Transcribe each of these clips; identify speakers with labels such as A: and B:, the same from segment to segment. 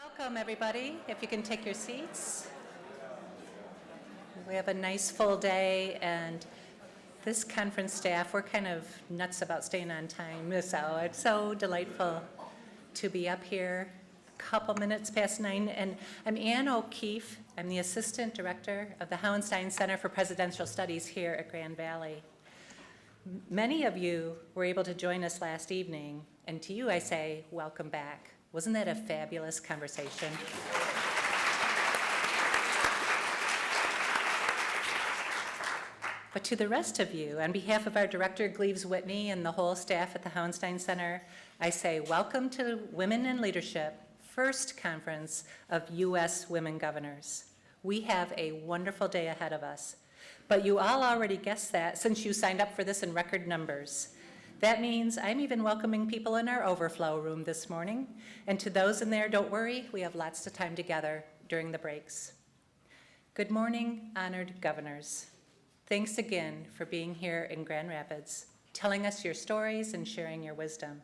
A: Welcome, everybody. If you can take your seats. We have a nice full day, and this conference staff, we're kind of nuts about staying on time, so it's so delightful to be up here a couple minutes past 9. And I'm Ann O'Keefe. I'm the Assistant Director of the Hauenstein Center for Presidential Studies here at Grand Valley. Many of you were able to join us last evening, and to you I say, welcome back. Wasn't that a fabulous conversation? But to the rest of you, on behalf of our director, Gleaves Whitney, and the whole staff at the Hauenstein Center, I say welcome to Women in Leadership, first conference of U.S. Women Governors. We have a wonderful day ahead of us. But you all already guessed that since you signed up for this in record numbers. That means I'm even welcoming people in our overflow room this morning. And to those in there, don't worry, we have lots of time together during the breaks. Good morning, honored governors. Thanks again for being here in Grand Rapids, telling us your stories and sharing your wisdom.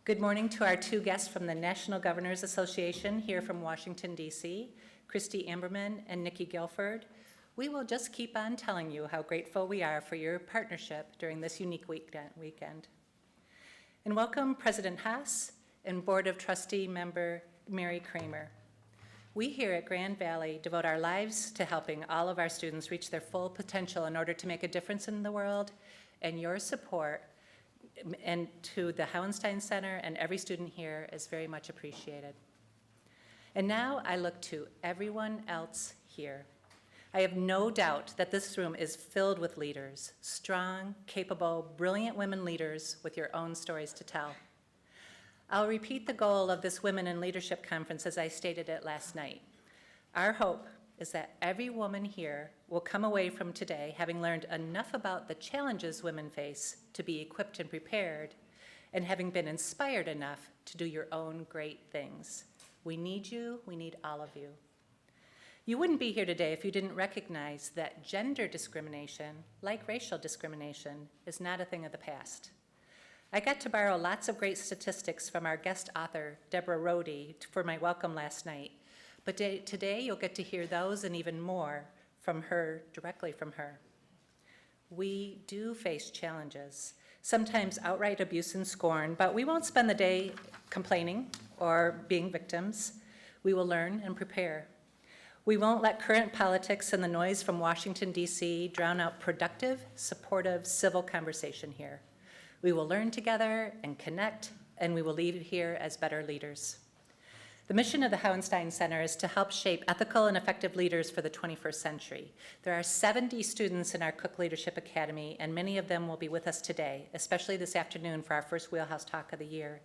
A: Good morning to our two guests from the National Governors Association here from Washington, D.C., Christy Amberman and Nikki Guilford. We will just keep on telling you how grateful we are for your partnership during this unique weekend. And welcome President Haas and Board of Trustee member Mary Kramer. We here at Grand Valley devote our lives to helping all of our students reach their full potential in order to make a difference in the world, and your support and to the Hauenstein Center and every student here is very much appreciated. And now I look to everyone else here. I have no doubt that this room is filled with leaders, strong, capable, brilliant women leaders with your own stories to tell. I'll repeat the goal of this Women in Leadership Conference as I stated it last night. Our hope is that every woman here will come away from today having learned enough about the challenges women face to be equipped and prepared, and having been inspired enough to do your own great things. We need you, we need all of you. You wouldn't be here today if you didn't recognize that gender discrimination, like racial discrimination, is not a thing of the past. I got to borrow lots of great statistics from our guest author, Deborah Rohde, for my welcome last night. But today you'll get to hear those and even more from her, directly from her. We do face challenges, sometimes outright abuse and scorn, but we won't spend the day complaining or being victims. We will learn and prepare. We won't let current politics and the noise from Washington, D.C. drown out productive, supportive, civil conversation here. We will learn together and connect, and we will leave here as better leaders. The mission of the Hauenstein Center is to help shape ethical and effective leaders for the 21st century. There are 70 students in our Cook Leadership Academy, and many of them will be with us today, especially this afternoon for our first Wheelhouse Talk of the year.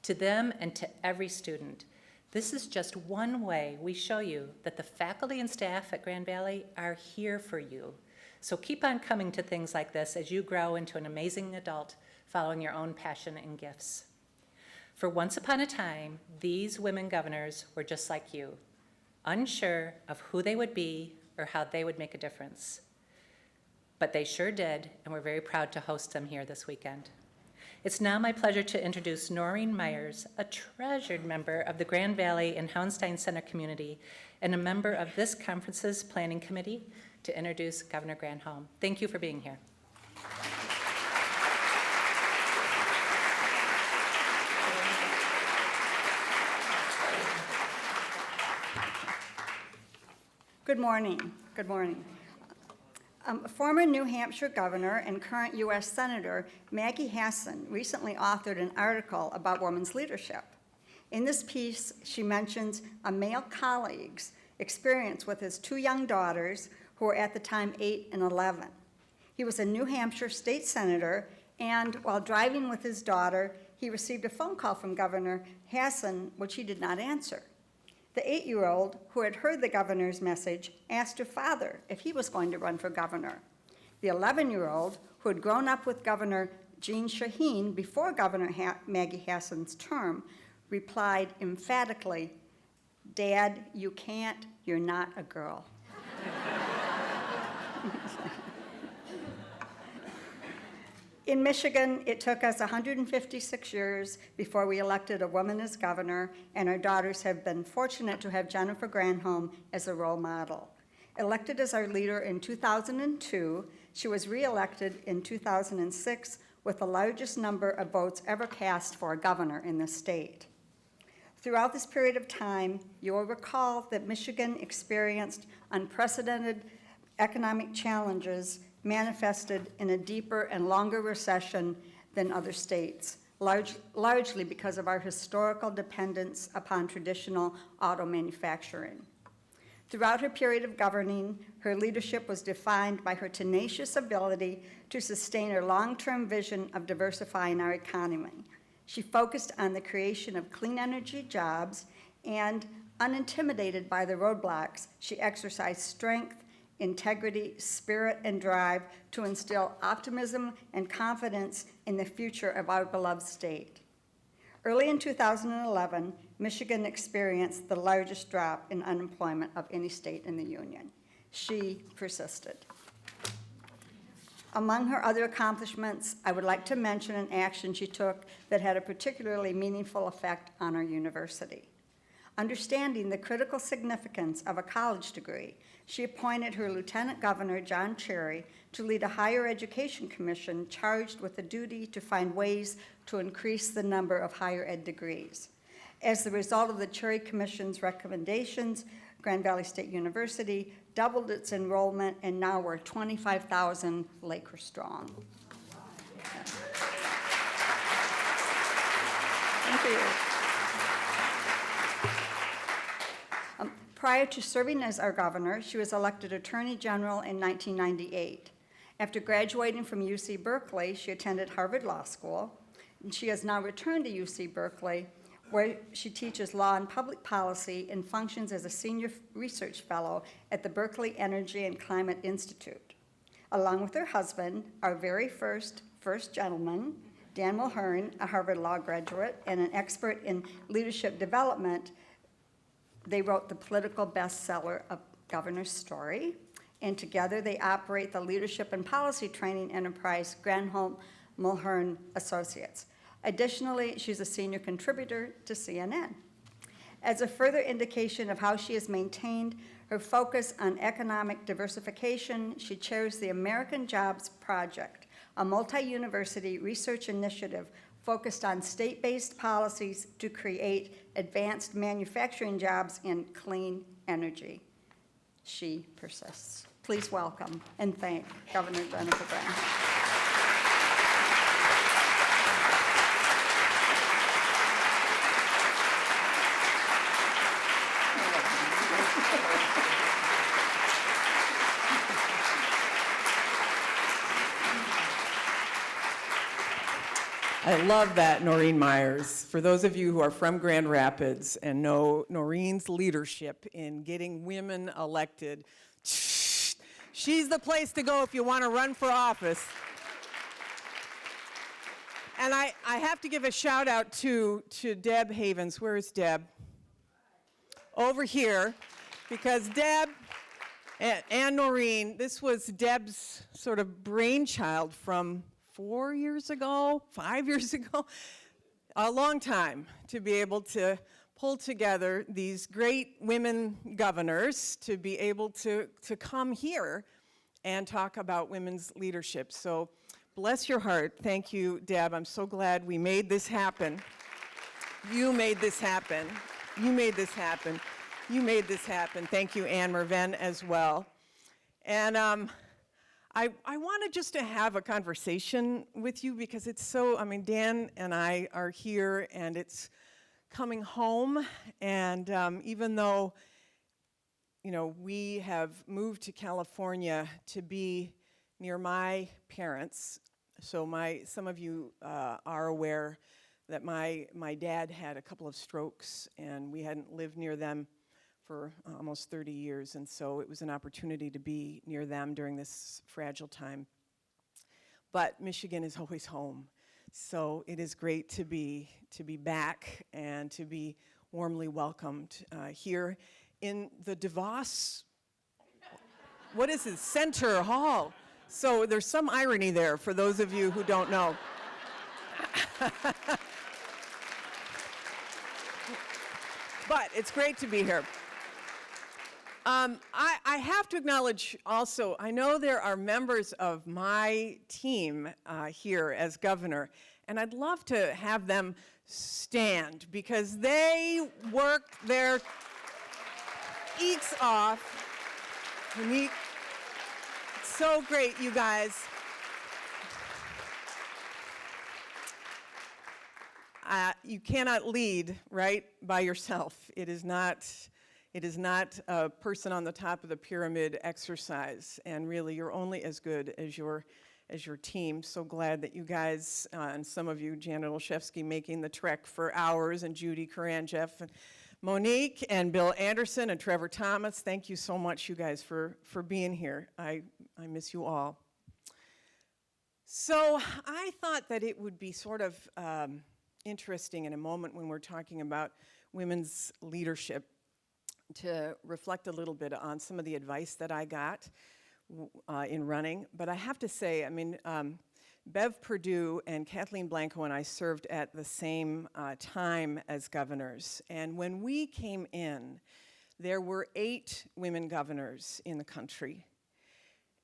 A: To them and to every student, this is just one way we show you that the faculty and staff at Grand Valley are here for you. So keep on coming to things like this as you grow into an amazing adult following your own passion and gifts. For once upon a time, these women governors were just like you, unsure of who they would be or how they would make a difference. But they sure did, and we're very proud to host them here this weekend. It's now my pleasure to introduce Noreen Myers, a treasured member of the Grand Valley and Hauenstein Center community and a member of this conference's planning committee, to introduce Governor Granholm. Thank you for being here.
B: Good morning. Good morning. Former New Hampshire governor and current U.S. Senator Maggie Hassan recently authored an article about women's leadership. In this piece, she mentions a male colleague's experience with his two young daughters, who were at the time 8 and 11. He was a New Hampshire state senator, and while driving with his daughter, he received a phone call from Governor Hassan, which he did not answer. The 8-year-old, who had heard the governor's message, asked her father if he was going to run for governor. The 11-year-old, who had grown up with Governor Jean Shaheen before Governor Maggie Hassan's term, replied emphatically, "Dad, you can't, you're not a girl." In Michigan, it took us 156 years before we elected a woman as governor, and our daughters have been fortunate to have Jennifer Granholm as a role model. Elected as our leader in 2002, she was reelected in 2006 with the largest number of votes ever cast for a governor in the state. Throughout this period of time, you will recall that Michigan experienced unprecedented economic challenges manifested in a deeper and longer recession than other states, largely because of our historical dependence upon traditional auto manufacturing. Throughout her period of governing, her leadership was defined by her tenacious ability to sustain her long-term vision of diversifying our economy. She focused on the creation of clean energy jobs, and unintimidated by the roadblocks, she exercised strength, integrity, spirit, and drive to instill optimism and confidence in the future of our beloved state. Early in 2011, Michigan experienced the largest drop in unemployment of any state in the union. She persisted. Among her other accomplishments, I would like to mention an action she took that had a particularly meaningful effect on our university. Understanding the critical significance of a college degree, she appointed her Lieutenant Governor, John Cherry, to lead a higher education commission charged with the duty to find ways to increase the number of higher ed degrees. As the result of the Cherry Commission's recommendations, Grand Valley State University doubled its enrollment, and now we're 25,000 Laker strong. Thank you. Prior to serving as our governor, she was elected Attorney General in 1998. After graduating from UC Berkeley, she attended Harvard Law School, and she has now returned to UC Berkeley, where she teaches law and public policy and functions as a senior research fellow at the Berkeley Energy and Climate Institute. Along with her husband, our very first gentleman, Dan Mulhern, a Harvard Law graduate and an expert in leadership development, they wrote the political bestseller, A Governor's Story, and together they operate the leadership and policy training enterprise, Granholm Mulhern Associates. Additionally, she's a senior contributor to CNN. As a further indication of how she has maintained her focus on economic diversification, she chairs the American Jobs Project, a multi-university research initiative focused on state-based policies to create advanced manufacturing jobs in clean energy. She persists. Please welcome and thank Governor Jennifer Granholm.
C: I love that, Noreen Myers. For those of you who are from Grand Rapids and know Noreen's leadership in getting women elected, she's the place to go if you want to run for office. And I have to give a shout out to Deb Havens. Where is Deb? Over here, because Deb and Noreen, this was Deb's sort of brainchild from 4 years ago, 5 years ago, a long time to be able to pull together these great women governors to be able to come here and talk about women's leadership. So bless your heart. Thank you, Deb. I'm so glad we made this happen. You made this happen. You made this happen. You made this happen. Thank you, Anne Merven, as well. And I wanted just to have a conversation with you because it's so, Dan and I are here and it's coming home. And even though, we have moved to California to be near my parents, so some of you are aware that my dad had a couple of strokes and we hadn't lived near them for almost 30 years, and so it was an opportunity to be near them during this fragile time. But Michigan is always home, so it is great to be back and to be warmly welcomed here in the DeVos, what is it, Center Hall, So there's some irony there for those of you who don't know. But it's great to be here. I have to acknowledge also, I know there are members of my team here as governor, and I'd love to have them stand because they work their eeks off. It's so great, you guys. You cannot lead, right, by yourself. It is not a person on the top of the pyramid exercise, and really you're only as good as your team. So glad that you guys, and some of you, Janet Olszewski, making the trek for hours, and Judy Coran, Jeff, and Monique, and Bill Anderson, and Trevor Thomas. Thank you so much, you guys, for being here. I miss you all. So I thought that it would be sort of interesting in a moment when we're talking about women's leadership to reflect a little bit on some of the advice that I got in running. But I have to say, I mean, Bev Perdue and Kathleen Blanco and I served at the same time as governors. And when we came in, there were 8 women governors in the country.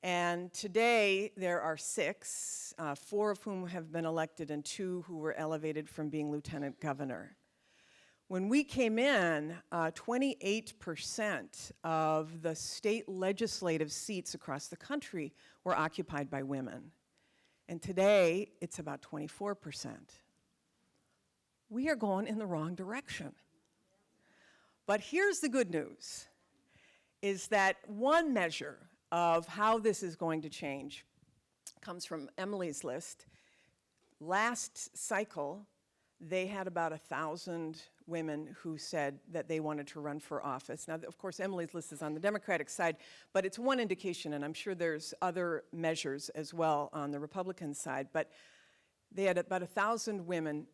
C: And today there are 6, 4 of whom have been elected and 2 who were elevated from being lieutenant governor. When we came in, 28% of the state legislative seats across the country were occupied by women. And today, it's about 24%. We are going in the wrong direction. But here's the good news, is that one measure of how this is going to change comes from Emily's list. Last cycle, they had about 1,000 women who said that they wanted to run for office. Now, of course, Emily's list is on the Democratic side, but it's one indication, and I'm sure there's other measures as well on the Republican side, but they had about 1,000 women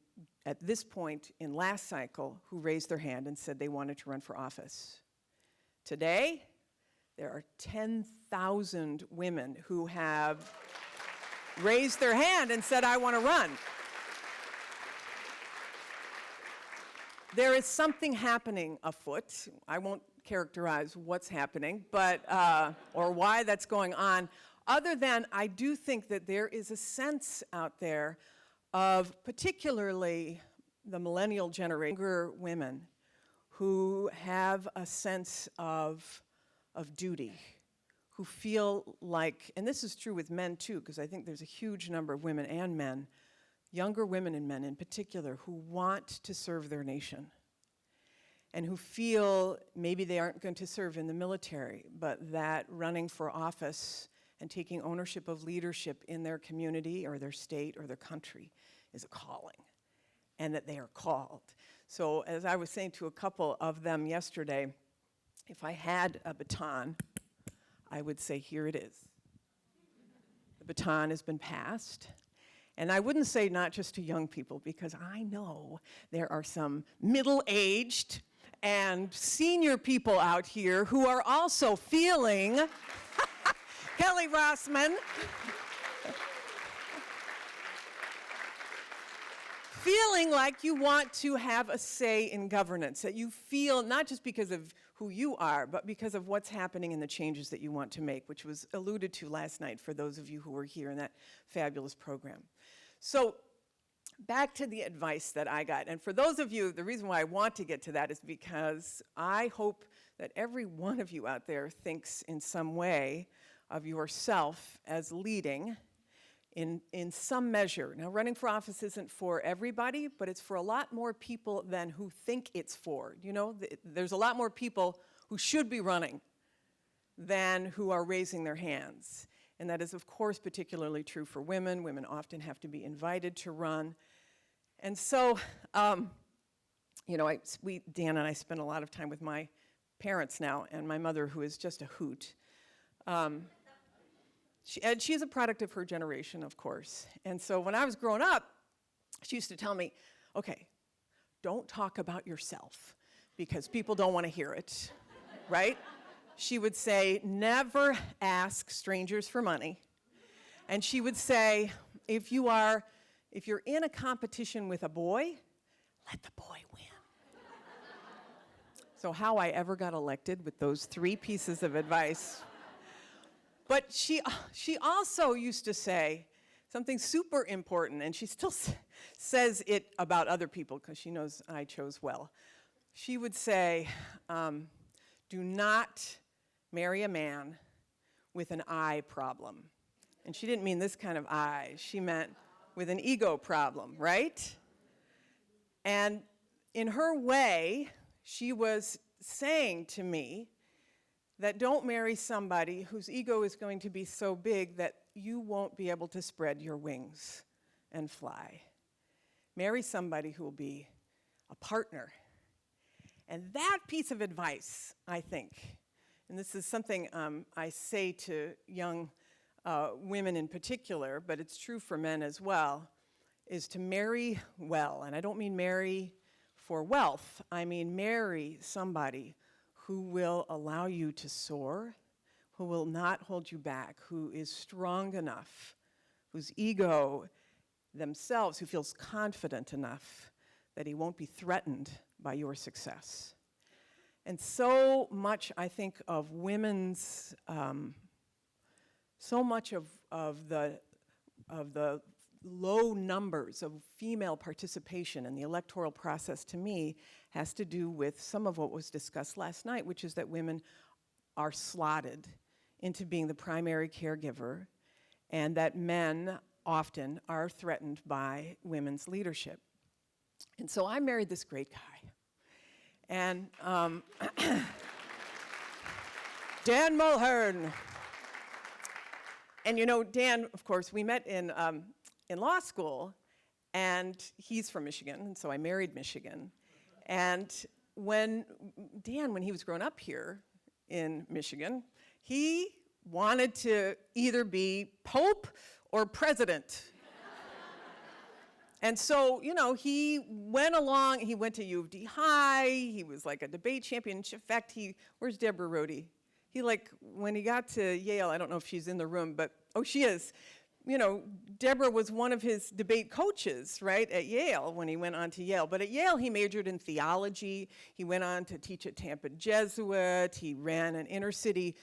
C: at this point in last cycle who raised their hand and said they wanted to run for office. Today, there are 10,000 women who have raised their hand and said, I want to run. There is something happening afoot. I won't characterize what's happening, but or why that's going on, other than I do think that there is a sense out there of particularly the millennial generation, younger women who have a sense of duty, who feel like, and this is true with men too, because I think there's a huge number of women and men, younger women and men in particular, who want to serve their nation and who feel maybe they aren't going to serve in the military, but that running for office and taking ownership of leadership in their community or their state or their country is a calling, and that they are called. So as I was saying to a couple of them yesterday, if I had a baton, I would say, here it is. The baton has been passed. And I wouldn't say not just to young people, because I know there are some middle-aged and senior people out here who are also feeling, Kelly Rossman, feeling like you want to have a say in governance, that you feel, not just because of who you are, but because of what's happening and the changes that you want to make, which was alluded to last night for those of you who were here in that fabulous program. So back to the advice that I got. And for those of you, the reason why I want to get to that is because I hope that every one of you out there thinks in some way of yourself as leading in some measure. Now, running for office isn't for everybody, but it's for a lot more people than who think it's for. You know, there's a lot more people who should be running than who are raising their hands. And that is, of course, particularly true for women. Women often have to be invited to run. And so, you know, Dan and I spend a lot of time with my parents now, and my mother, who is just a hoot. She's a product of her generation, of course. And so when I was growing up, she used to tell me, okay, don't talk about yourself because people don't want to hear it, right? She would say, never ask strangers for money And she would say, if you're in a competition with a boy, let the boy win. So how I ever got elected with those 3 pieces of advice. But she also used to say something super important, and she still says it about other people because she knows I chose well. She would say, do not marry a man with an I problem. And she didn't mean this kind of I. She meant with an ego problem, right? And in her way, she was saying to me that don't marry somebody whose ego is going to be so big that you won't be able to spread your wings and fly. Marry somebody who will be a partner. And that piece of advice, I think, and this is something I say to young women in particular, but it's true for men as well, is to marry well. And I don't mean marry for wealth. I mean marry somebody who will allow you to soar, who will not hold you back, who is strong enough, whose ego themselves, who feels confident enough that he won't be threatened by your success. And so much, I think, of women's, so much of the low numbers of female participation in the electoral process, to me, has to do with some of what was discussed last night, which is that women are slotted into being the primary caregiver, and that men often are threatened by women's leadership. And so I married this great guy. And Dan Mulhern. And you know, Dan, of course, we met in law school, and he's from Michigan, and so I married Michigan. And when he was growing up here in Michigan, he wanted to either be Pope or president. And so, you know, he went along, he went to U of D High, he was like a debate champion. In fact, where's Deborah Rohde? When he got to Yale, I don't know if she's in the room, but, oh, she is. You know, Deborah was one of his debate coaches, right, at Yale when he went on to Yale. But at Yale, he majored in theology. He went on to teach at Tampa Jesuit. He ran an inner city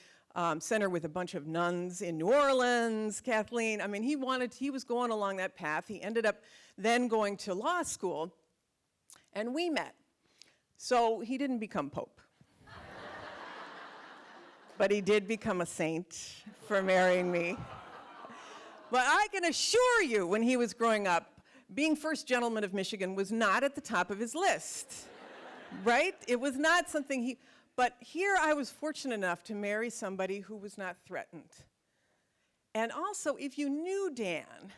C: center with a bunch of nuns in New Orleans, Kathleen. I mean, he was going along that path. He ended up then going to law school, and we met. So he didn't become Pope. But he did become a saint for marrying me. But I can assure you, when he was growing up, being first gentleman of Michigan was not at the top of his list, right? It was not something but here I was fortunate enough to marry somebody who was not threatened. And also, if you knew Dan,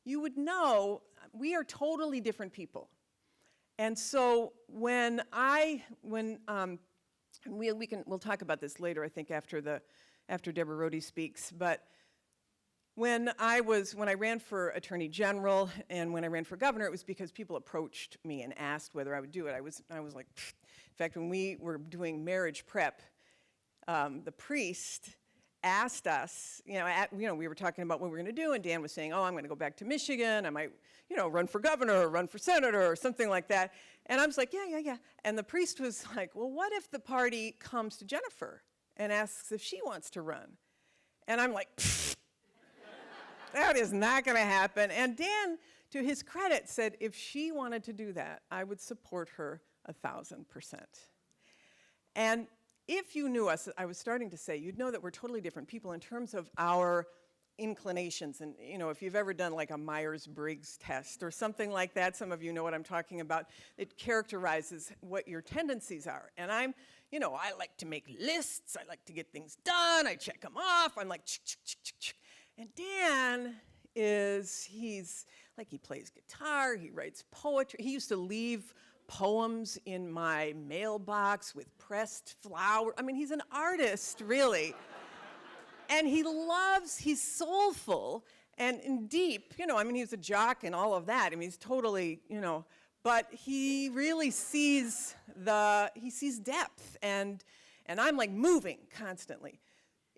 C: you would know we are totally different people. And so when we'll talk about this later, I think, after Deborah Rohde speaks, but when I ran for Attorney General and when I ran for governor, it was because people approached me and asked whether I would do it. I was like, pfft. In fact, when we were doing marriage prep, the priest asked us, we were talking about what we were going to do, and Dan was saying, oh, I'm going to go back to Michigan. I might, run for governor or run for senator or something like that. And I was like, yeah. And the priest was like, well, what if the party comes to Jennifer and asks if she wants to run? And I'm like, pfft. That is not going to happen. And Dan, to his credit, said if she wanted to do that, I would support her 1,000%. And if you knew us, I was starting to say, you'd know that we're totally different people in terms of our inclinations. And if you've ever done like a Myers-Briggs test or something like that, some of you know what I'm talking about. It characterizes what your tendencies are. And I like to make lists. I like to get things done. I check them off. I'm like, chick, chick, chick, chick, chick. And Dan he plays guitar, he writes poetry. He used to leave poems in my mailbox with pressed flower. I mean, he's an artist, really. And he's soulful and deep, he was a jock and all of that. I mean, he's totally, but he really sees depth, and I'm like moving constantly.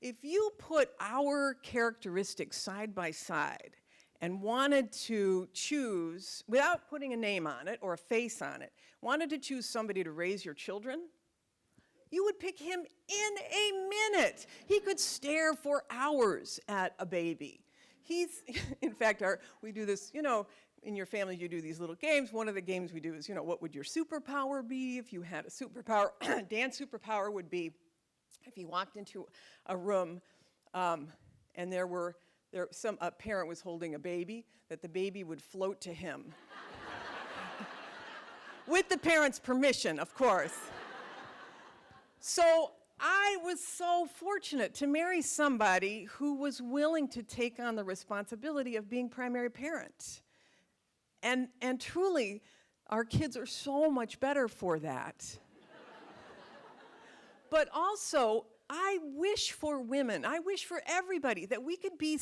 C: if you put our characteristics side by side and wanted to choose, without putting a name on it or a face on it, wanted to choose somebody to raise your children, you would pick him in a minute. He could stare for hours at a baby. In fact, we do this, in your family you do these little games. One of the games we do is, what would your superpower be if you had a superpower? Dan's superpower would be if he walked into a room and a parent was holding a baby, that the baby would float to him. With the parent's permission, of course. So I was so fortunate to marry somebody who was willing to take on the responsibility of being primary parent. And truly, our kids are so much better for that. But also, I wish for women, I wish for everybody that we could be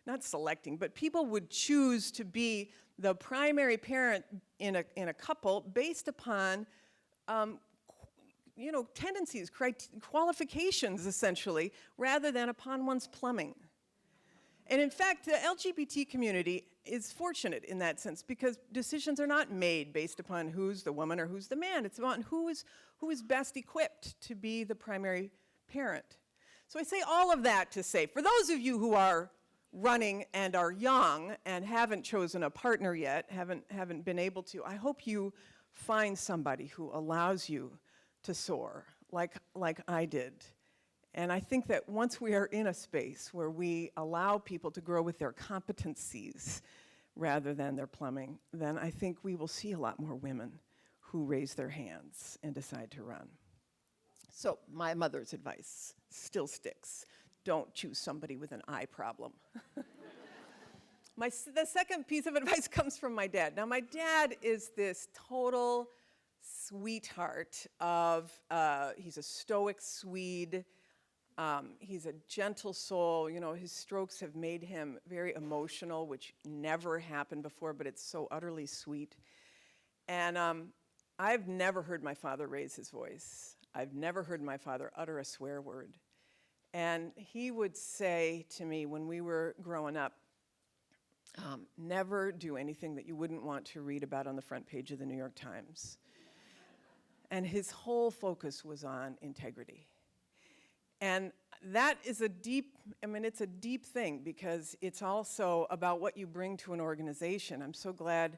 C: not selecting, but people would choose to be the primary parent in a couple based upon tendencies, qualifications, essentially, rather than upon one's plumbing. And in fact, the LGBT community is fortunate in that sense because decisions are not made based upon who's the woman or who's the man. It's about who is best equipped to be the primary parent. So I say all of that to say, for those of you who are running and are young and haven't chosen a partner yet, haven't been able to, I hope you find somebody who allows you to soar like I did. And I think that once we are in a space where we allow people to grow with their competencies rather than their plumbing, then I think we will see a lot more women who raise their hands and decide to run. So my mother's advice still sticks. Don't choose somebody with an eye problem. The second piece of advice comes from my dad. Now, my dad is this total sweetheart he's a stoic Swede. He's a gentle soul. His strokes have made him very emotional, which never happened before, but it's so utterly sweet. And I've never heard my father raise his voice. I've never heard my father utter a swear word. And he would say to me when we were growing up, never do anything that you wouldn't want to read about on the front page of the New York Times. And his whole focus was on integrity. And that is it's a deep thing because it's also about what you bring to an organization. I'm so glad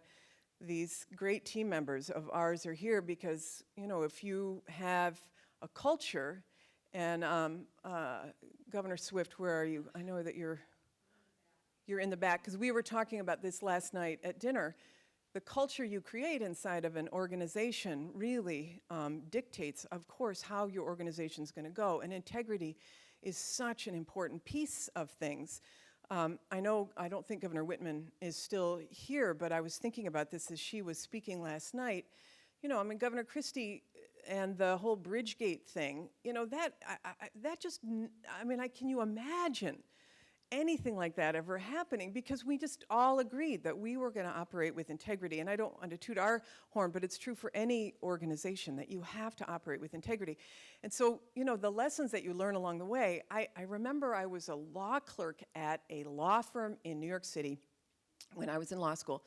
C: these great team members of ours are here because, if you have a culture, and Governor Swift, where are you? I know that you're in the back, because we were talking about this last night at dinner. The culture you create inside of an organization really dictates, of course, how your organization's going to go. And integrity is such an important piece of things. I don't think Governor Whitman is still here, but I was thinking about this as she was speaking last night. Governor Christie and the whole Bridgegate thing, can you imagine anything like that ever happening? Because we just all agreed that we were going to operate with integrity. And I don't want to toot our horn, but it's true for any organization that you have to operate with integrity. And so, the lessons that you learn along the way, I remember I was a law clerk at a law firm in New York City when I was in law school.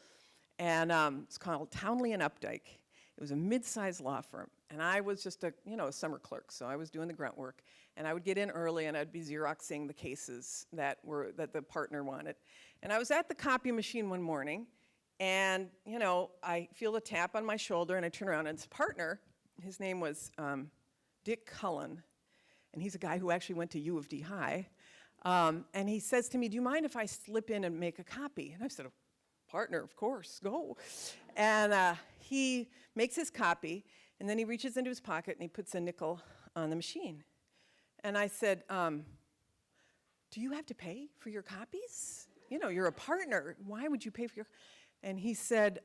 C: And it's called Townley and Updike. It was a mid-sized law firm. And I was just a summer clerk, so I was doing the grunt work. And I would get in early, and I'd be Xeroxing the cases that the partner wanted. And I was at the copy machine one morning, and I feel a tap on my shoulder, and I turn around, and his partner, his name was Dick Cullen, and he's a guy who actually went to U of D High. And he says to me, "Do you mind if I slip in and make a copy?" And I said, "Partner, of course, go." And he makes his copy, and then he reaches into his pocket and he puts a nickel on the machine. And I said, "Do you have to pay for your copies? You're a partner. Why would you pay for your?" And he said,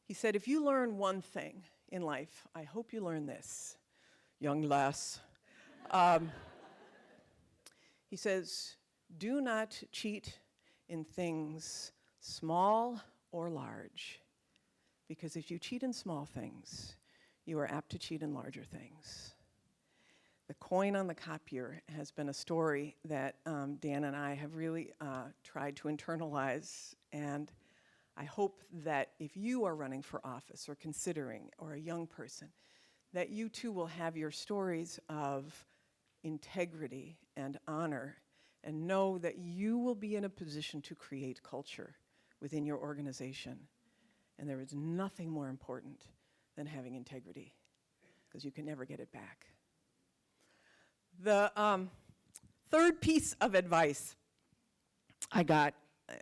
C: "If you learn one thing in life, I hope you learn this, young lass." He says, "Do not cheat in things small or large, because if you cheat in small things, you are apt to cheat in larger things. the coin on the copier has been a story that Dan and I have really tried to internalize, and I hope that if you are running for office or considering, or a young person, that you too will have your stories of integrity and honor, and know that you will be in a position to create culture within your organization. And there is nothing more important than having integrity, because you can never get it back. The third piece of advice I got,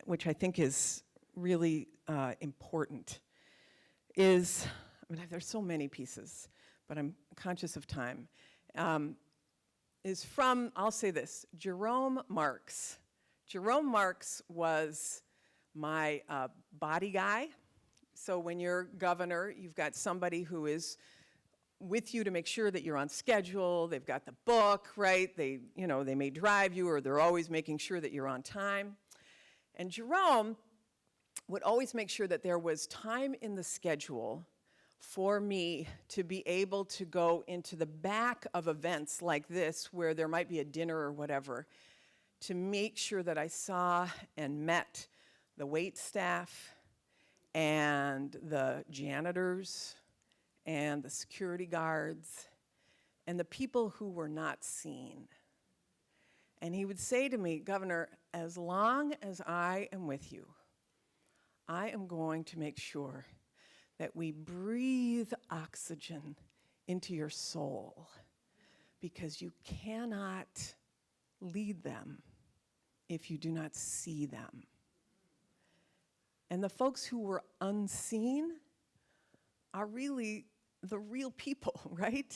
C: which I think is really important, is, I mean, there's so many pieces, but I'm conscious of time, is from, I'll say this, Jerome Marks. Jerome Marks was my body guy. So when you're governor, you've got somebody who is with you to make sure that you're on schedule. They've got the book, right? They may drive you, or they're always making sure that you're on time. And Jerome would always make sure that there was time in the schedule for me to be able to go into the back of events like this, where there might be a dinner or whatever, to make sure that I saw and met the wait staff and the janitors and the security guards and the people who were not seen. And he would say to me, Governor, as long as I am with you, I am going to make sure that we breathe oxygen into your soul, because you cannot lead them if you do not see them. And the folks who were unseen are really the real people, right?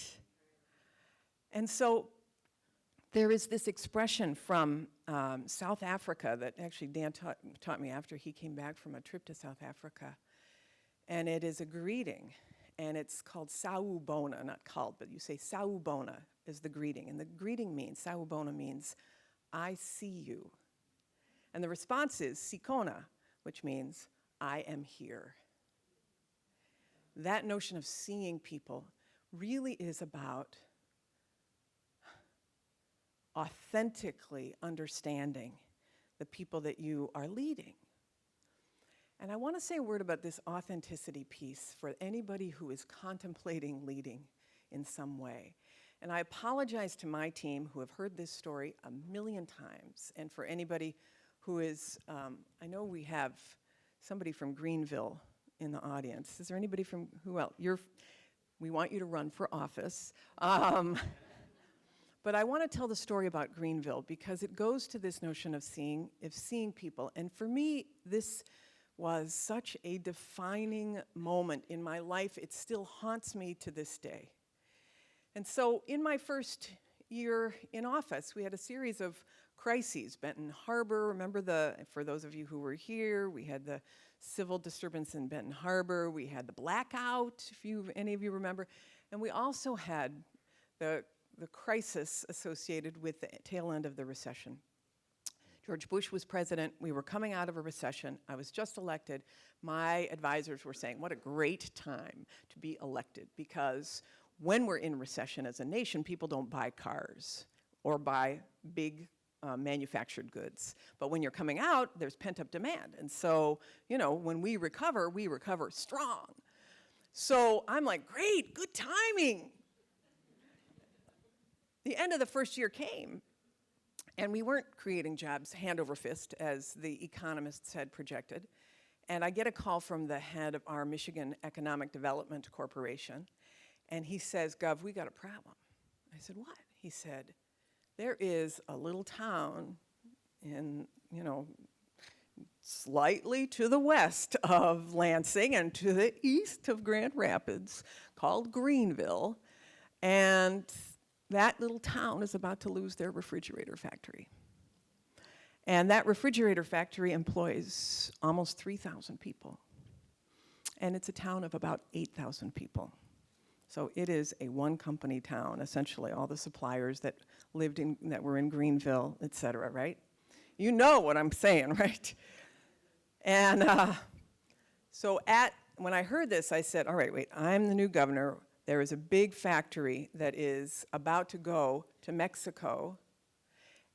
C: And so there is this expression from South Africa that actually Dan taught me after he came back from a trip to South Africa. And it is a greeting, and it's called sawubona, not called, but you say sawubona is the greeting. And the greeting means, sawubona means, I see you. And the response is sikona, which means, I am here. That notion of seeing people really is about authentically understanding the people that you are leading. And I want to say a word about this authenticity piece for anybody who is contemplating leading in some way. And I apologize to my team who have heard this story a million times, and for anybody who is, I know we have somebody from Greenville in the audience. Is there anybody from, who else? We want you to run for office. But I want to tell the story about Greenville because it goes to this notion of seeing people. And for me, this was such a defining moment in my life. It still haunts me to this day. And so in my first year in office, we had a series of crises. Benton Harbor, remember for those of you who were here, we had the civil disturbance in Benton Harbor. We had the blackout, if any of you remember. And we also had the crisis associated with the tail end of the recession. George Bush was president. We were coming out of a recession. I was just elected. My advisors were saying, what a great time to be elected, because when we're in recession as a nation, people don't buy cars or buy big manufactured goods. But when you're coming out, there's pent-up demand. And so, when we recover strong. So I'm like, great, good timing. The end of the first year came, and we weren't creating jobs hand over fist, as the economists had projected. And I get a call from the head of our Michigan Economic Development Corporation, and he says, Gov, we got a problem. I said, what? He said, there is a little town in, slightly to the west of Lansing and to the east of Grand Rapids called Greenville, and that little town is about to lose their refrigerator factory. And that refrigerator factory employs almost 3,000 people. And it's a town of about 8,000 people. So it is a one-company town, essentially, all the suppliers that were in Greenville, et cetera, right? You know what I'm saying, right? And so when I heard this, I said, all right, wait, I'm the new governor. there is a big factory that is about to go to Mexico,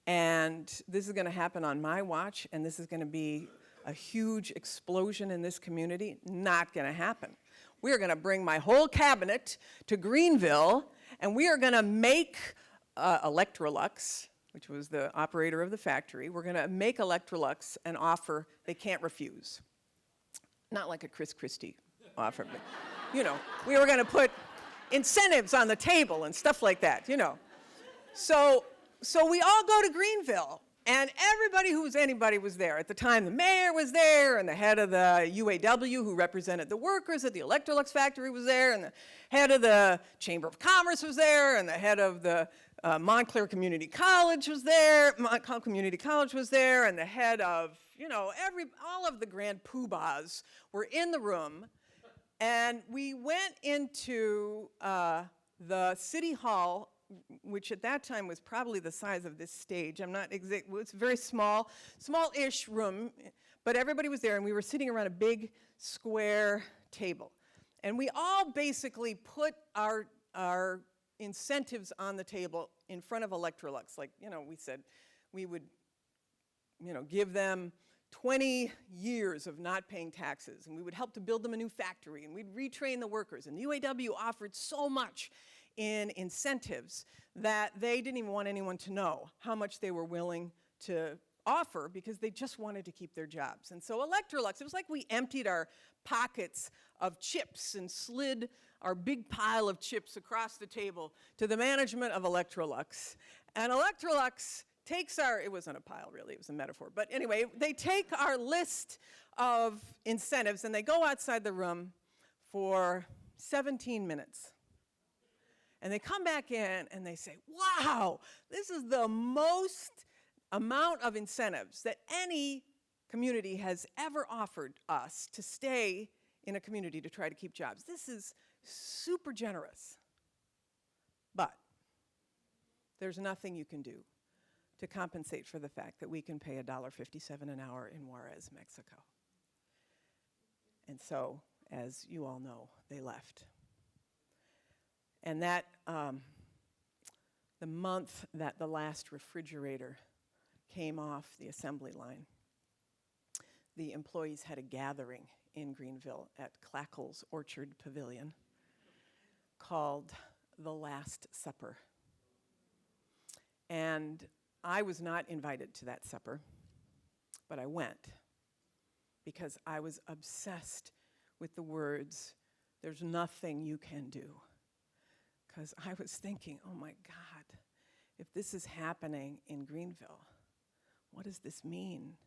C: and this is going to happen on my watch, and this is going to be a huge explosion in this community. Not going to happen. We are going to bring my whole cabinet to Greenville, and we are going to make Electrolux, which was the operator of the factory. We're going to make Electrolux an offer they can't refuse. Not like a Chris Christie offer, but, you know, we were going to put incentives on the table and stuff like that, you know. So we all go to Greenville, and everybody who was anybody was there. At the time, the mayor was there, and the head of the UAW, who represented the workers at the Electrolux factory, was there, and the head of the Chamber of Commerce was there, and the head of the Montclair Community College was there, Montclair Community College was there, and the head of, you know, all of the grand poobahs were in the room. And we went into the city hall, which at that time was probably the size of this stage. I'm not exact, it was a very small-ish room, but everybody was there, and we were sitting around a big square table. And we all basically put our incentives on the table in front of Electrolux. Like, you know, we said we would, you know, give them 20 years of not paying taxes, and we would help to build them a new factory, and we'd retrain the workers. And the UAW offered so much in incentives that they didn't even want anyone to know how much they were willing to offer, because they just wanted to keep their jobs. And so Electrolux, it was like we emptied our pockets of chips and slid our big pile of chips across the table to the management of Electrolux. And Electrolux takes it wasn't a pile really, it was a metaphor, but anyway, they take our list of incentives and they go outside the room for 17 minutes. And they come back in and they say, wow, this is the most amount of incentives that any community has ever offered us to stay in a community to try to keep jobs. This is super generous. But there's nothing you can do to compensate for the fact that we can pay $1.57 an hour in Juarez, Mexico. And so, as you all know, they left. And that, the month that the last refrigerator came off the assembly line, the employees had a gathering in Greenville at Clackle's Orchard Pavilion called The Last Supper. And I was not invited to that supper, but I went because I was obsessed with the words, "There's nothing you can do." Because I was thinking, oh my God, if this is happening in Greenville, what does this mean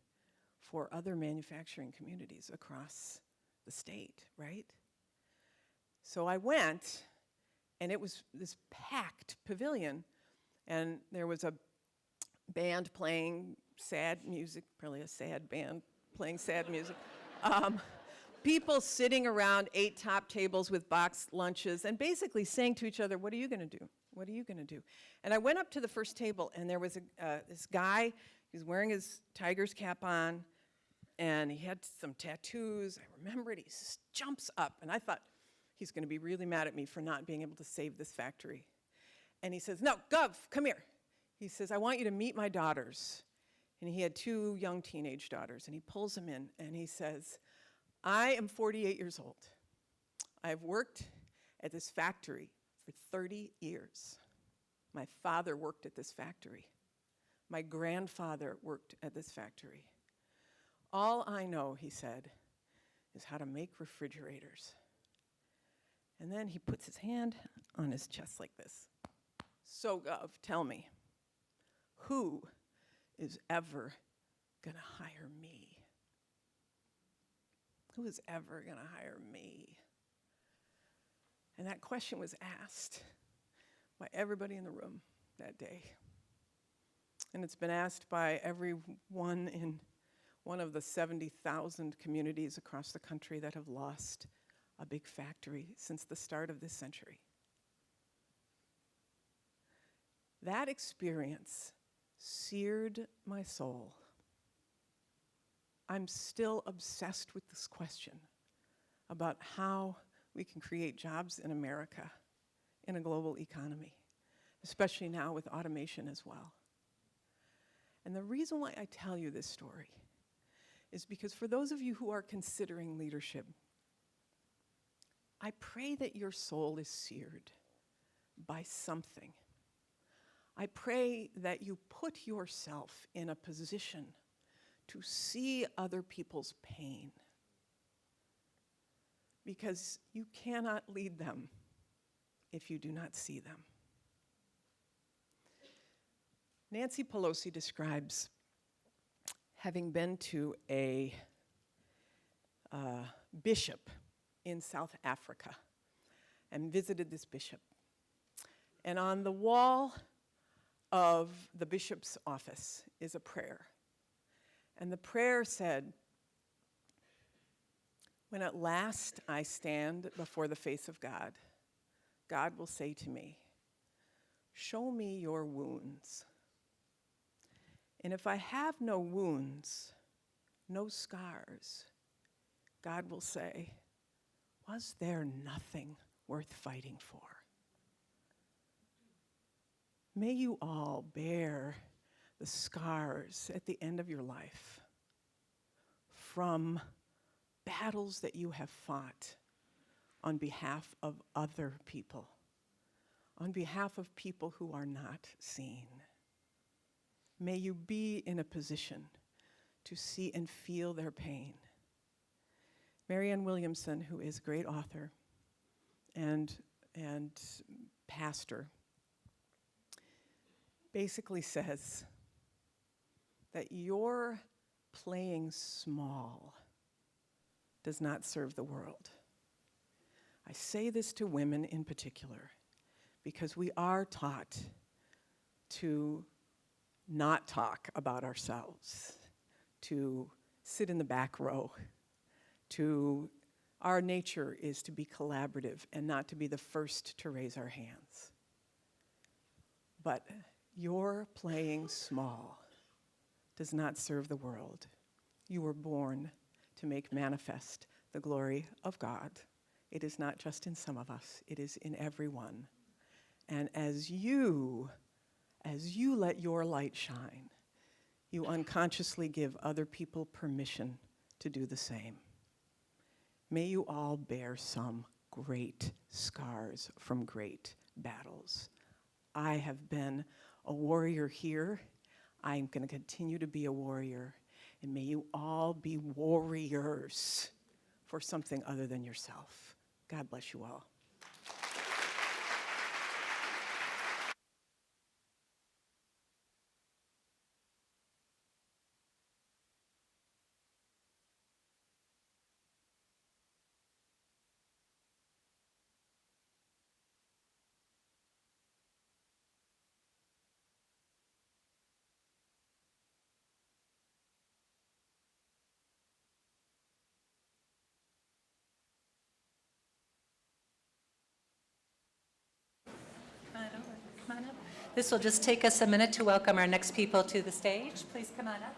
C: for other manufacturing communities across the state, right? So I went, and it was this packed pavilion, and there was a band playing sad music, probably a sad band playing sad music. People sitting around 8 top tables with boxed lunches and basically saying to each other, what are you going to do? What are you going to do? And I went up to the first table, and there was this guy, he's wearing his tiger's cap on, and he had some tattoos. I remember it. He jumps up, and I thought, he's going to be really mad at me for not being able to save this factory. And he says, no, Gov, come here. He says, I want you to meet my daughters. And he had 2 young teenage daughters, and he pulls them in, and he says, I am 48 years old. I've worked at this factory for 30 years. My father worked at this factory. My grandfather worked at this factory. All I know, he said, is how to make refrigerators. And then he puts his hand on his chest like this. So, Gov, tell me, who is ever gonna hire me? Who is ever gonna hire me? And that question was asked by everybody in the room that day. And it's been asked by everyone in one of the 70,000 communities across the country that have lost a big factory since the start of this century. That experience seared my soul. I'm still obsessed with this question about how we can create jobs in America in a global economy, especially now with automation as well. And the reason why I tell you this story is because for those of you who are considering leadership, I pray that your soul is seared by something. I pray that you put yourself in a position to see other people's pain, because you cannot lead them if you do not see them. Nancy Pelosi describes having been to a bishop in South Africa and visited this bishop. And on the wall of the bishop's office is a prayer. And the prayer said, "When at last I stand before the face of God, God will say to me, 'Show me your wounds.' And if I have no wounds, no scars, God will say, 'Was there nothing worth fighting for?'" May you all bear the scars at the end of your life from battles that you have fought on behalf of other people, on behalf of people who are not seen. May you be in a position to see and feel their pain. Marianne Williamson, who is a great author and pastor, basically says that your playing small does not serve the world. I say this to women in particular because we are taught to not talk about ourselves, to sit in the back row, our nature is to be collaborative and not to be the first to raise our hands. But your playing small does not serve the world. You were born to make manifest the glory of God. It is not just in some of us, it is in everyone. And as you let your light shine, you unconsciously give other people permission to do the same. May you all bear some great scars from great battles. I have been a warrior here. I'm going to continue to be a warrior. And may you all be warriors for something other than yourself. God bless you all.
A: Come on up. This will just take us a minute to welcome our next people to the stage. Please come on up.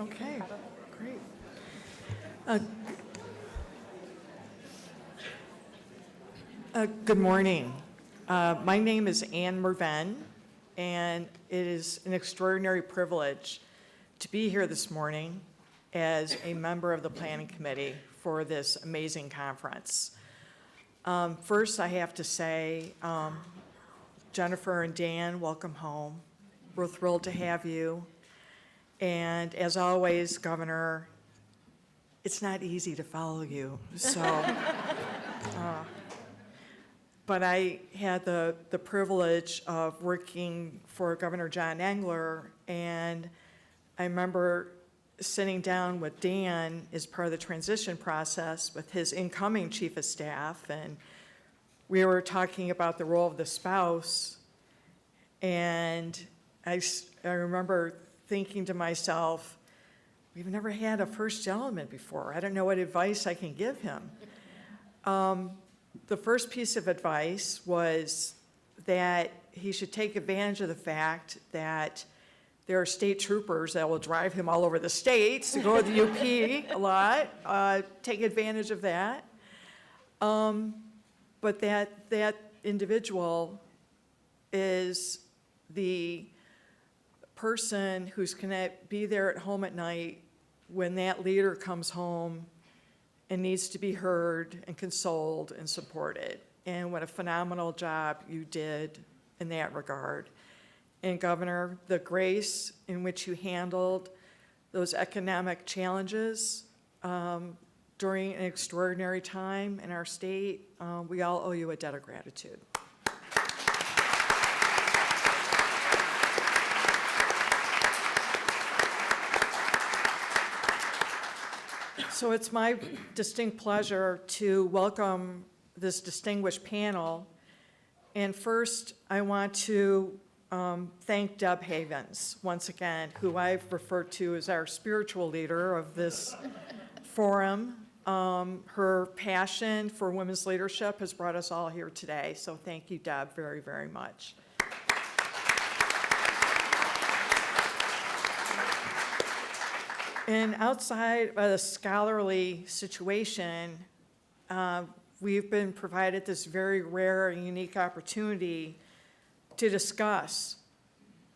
D: Okay, great. Good morning. My name is Anne Merven, and it is an extraordinary privilege to be here this morning as a member of the Planning Committee for this amazing conference. First, I have to say, Jennifer and Dan, welcome home. We're thrilled to have you. And as always, Governor, it's not easy to follow you, so. But I had the privilege of working for Governor John Engler, and I remember sitting down with Dan as part of the transition process with his incoming chief of staff, and we were talking about the role of the spouse, and I remember thinking to myself, we've never had a first gentleman before. I don't know what advice I can give him. The first piece of advice was that he should take advantage of the fact that there are state troopers that will drive him all over the states to go to the UP a lot. Take advantage of that. But that individual is the person who's going to be there at home at night when that leader comes home and needs to be heard and consoled and supported. And what a phenomenal job you did in that regard. And Governor, the grace in which you handled those economic challenges during an extraordinary time in our state, we all owe you a debt of gratitude. So it's my distinct pleasure to welcome this distinguished panel. And first, I want to thank Deb Havens, once again, who I've referred to as our spiritual leader of this forum. Her passion for women's leadership has brought us all here today. So thank you, Deb, very, very much. And outside of a scholarly situation, we've been provided this very rare and unique opportunity to discuss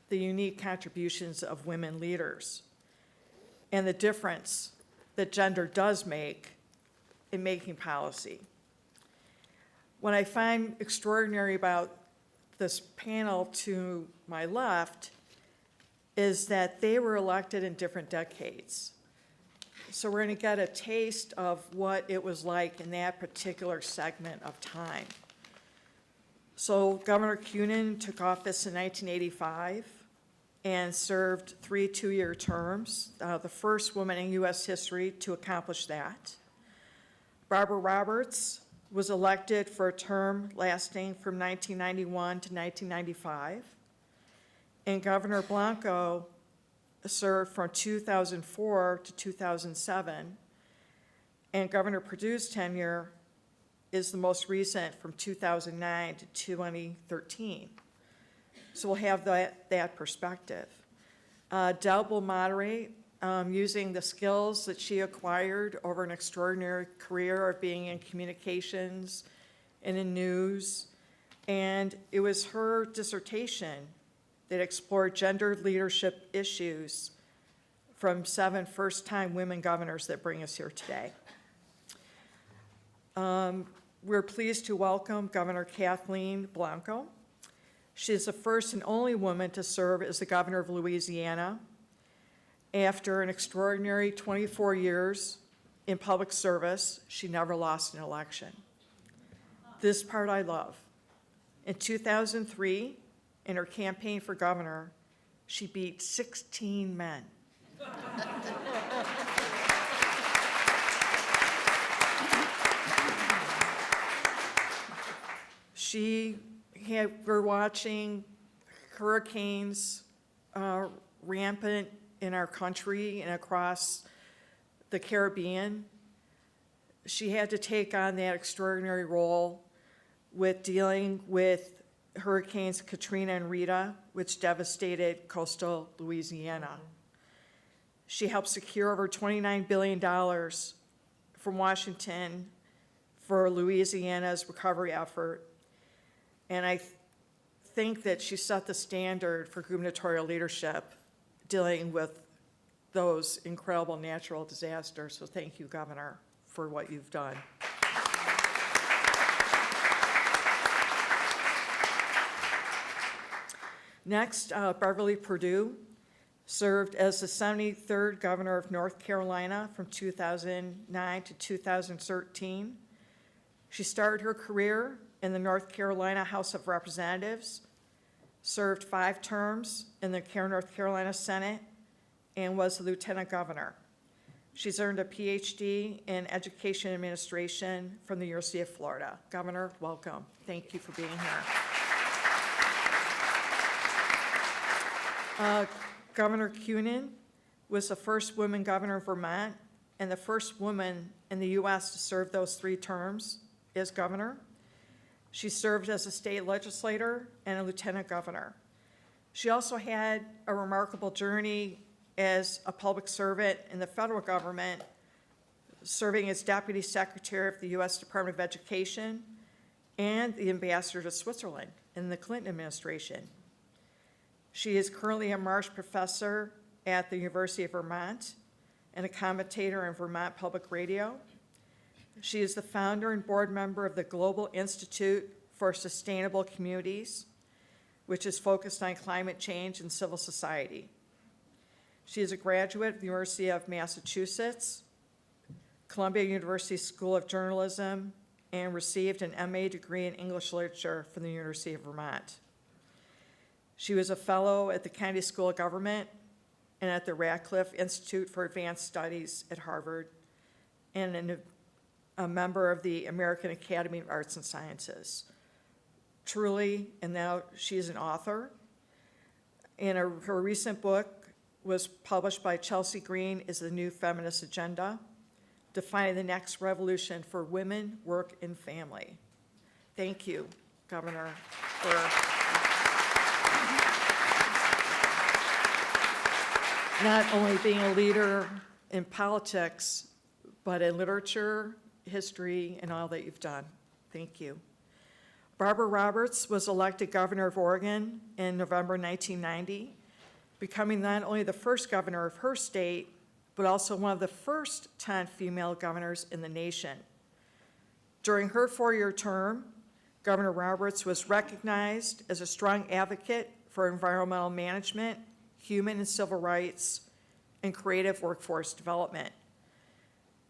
D: the unique contributions of women leaders and the difference that gender does make in making policy. What I find extraordinary about this panel to my left is that they were elected in different decades. So we're going to get a taste of what it was like in that particular segment of time. So Governor Kunin took office in 1985 and served 3 two-year terms, the first woman in U.S. history to accomplish that. Barbara Roberts was elected for a term lasting from 1991 to 1995. And Governor Blanco served from 2004 to 2007. And Governor Perdue's tenure is the most recent from 2009 to 2013. So we'll have that perspective. Deb will moderate using the skills that she acquired over an extraordinary career of being in communications and in news. And it was her dissertation that explored gender leadership issues from 7 first-time women governors that bring us here today. We're pleased to welcome Governor Kathleen Blanco. She is the first and only woman to serve as the governor of Louisiana. After an extraordinary 24 years in public service, she never lost an election. This part I love. In 2003, in her campaign for governor, she beat 16 men. We're watching hurricanes rampant in our country and across the Caribbean. She had to take on that extraordinary role with dealing with Hurricanes Katrina and Rita, which devastated coastal Louisiana. She helped secure over $29 billion from Washington for Louisiana's recovery effort. And I think that she set the standard for gubernatorial leadership dealing with those incredible natural disasters. So thank you, Governor, for what you've done. Next, Beverly Perdue served as the 73rd governor of North Carolina from 2009 to 2013. She started her career in the North Carolina House of Representatives, served 5 terms in the North Carolina Senate, and was the lieutenant governor. She's earned a PhD in Education Administration from the University of Florida. Governor, welcome. Thank you for being here. Governor Kunin was the first woman governor of Vermont and the first woman in the U.S. to serve those 3 terms as governor. She served as a state legislator and a lieutenant governor. She also had a remarkable journey as a public servant in the federal government, serving as Deputy Secretary of the U.S. Department of Education and the Ambassador to Switzerland in the Clinton administration. She is currently a Marsh Professor at the University of Vermont and a commentator on Vermont Public Radio. She is the founder and board member of the Global Institute for Sustainable Communities, which is focused on climate change and civil society. She is a graduate of the University of Massachusetts, Columbia University School of Journalism, and received an MA degree in English Literature from the University of Vermont. She was a fellow at the Kennedy School of Government and at the Radcliffe Institute for Advanced Studies at Harvard, and a member of the American Academy of Arts and Sciences. Truly, and now she's an author. And her recent book was published by Chelsea Green, is The New Feminist Agenda, Defining the Next Revolution for Women, Work, and Family. Thank you, Governor, for not only being a leader in politics, but in literature, history, and all that you've done. Thank you. Barbara Roberts was elected governor of Oregon in November 1990, becoming not only the first governor of her state, but also one of the first 10 female governors in the nation. During her 4-year term, Governor Roberts was recognized as a strong advocate for environmental management, human and civil rights, and creative workforce development.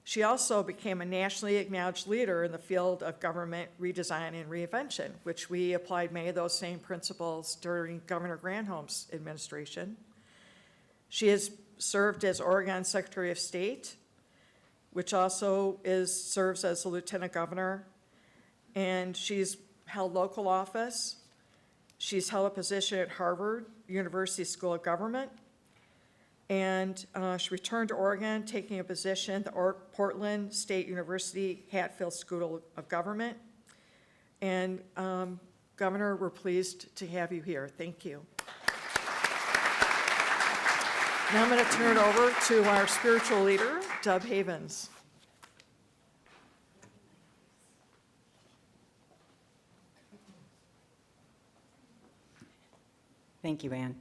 D: She also became a nationally acknowledged leader in the field of government redesign and reinvention, which we applied many of those same principles during Governor Granholm's administration. She has served as Oregon Secretary of State, which also serves as a lieutenant governor, and she's held local office. She's held a position at Harvard University School of Government, and she returned to Oregon, taking a position at the Portland State University Hatfield School of Government. And Governor, we're pleased to have you here. Thank you. Now I'm going to turn it over to our spiritual leader, Deb Havens.
E: Thank you, Anne.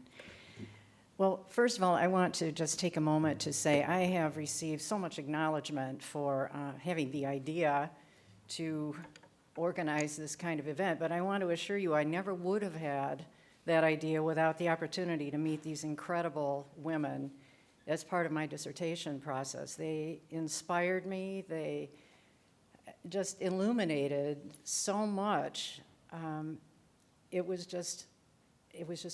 E: Well, first of all, I want to just take a moment to say I have received so much acknowledgement for having the idea to organize this kind of event, but I want to assure you I never would have had that idea without the opportunity to meet these incredible women as part of my dissertation process. They inspired me, they just illuminated so much. It was just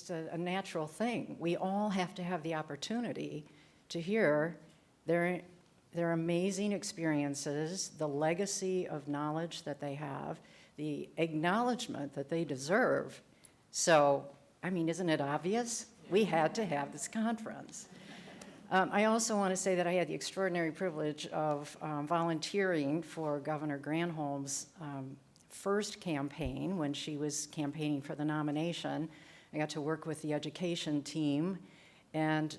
E: a natural thing. We all have to have the opportunity to hear their amazing experiences, the legacy of knowledge that they have, the acknowledgement that they deserve. So, I mean, isn't it obvious? We had to have this conference. I also want to say that I had the extraordinary privilege of volunteering for Governor Granholm's first campaign when she was campaigning for the nomination. I got to work with the education team and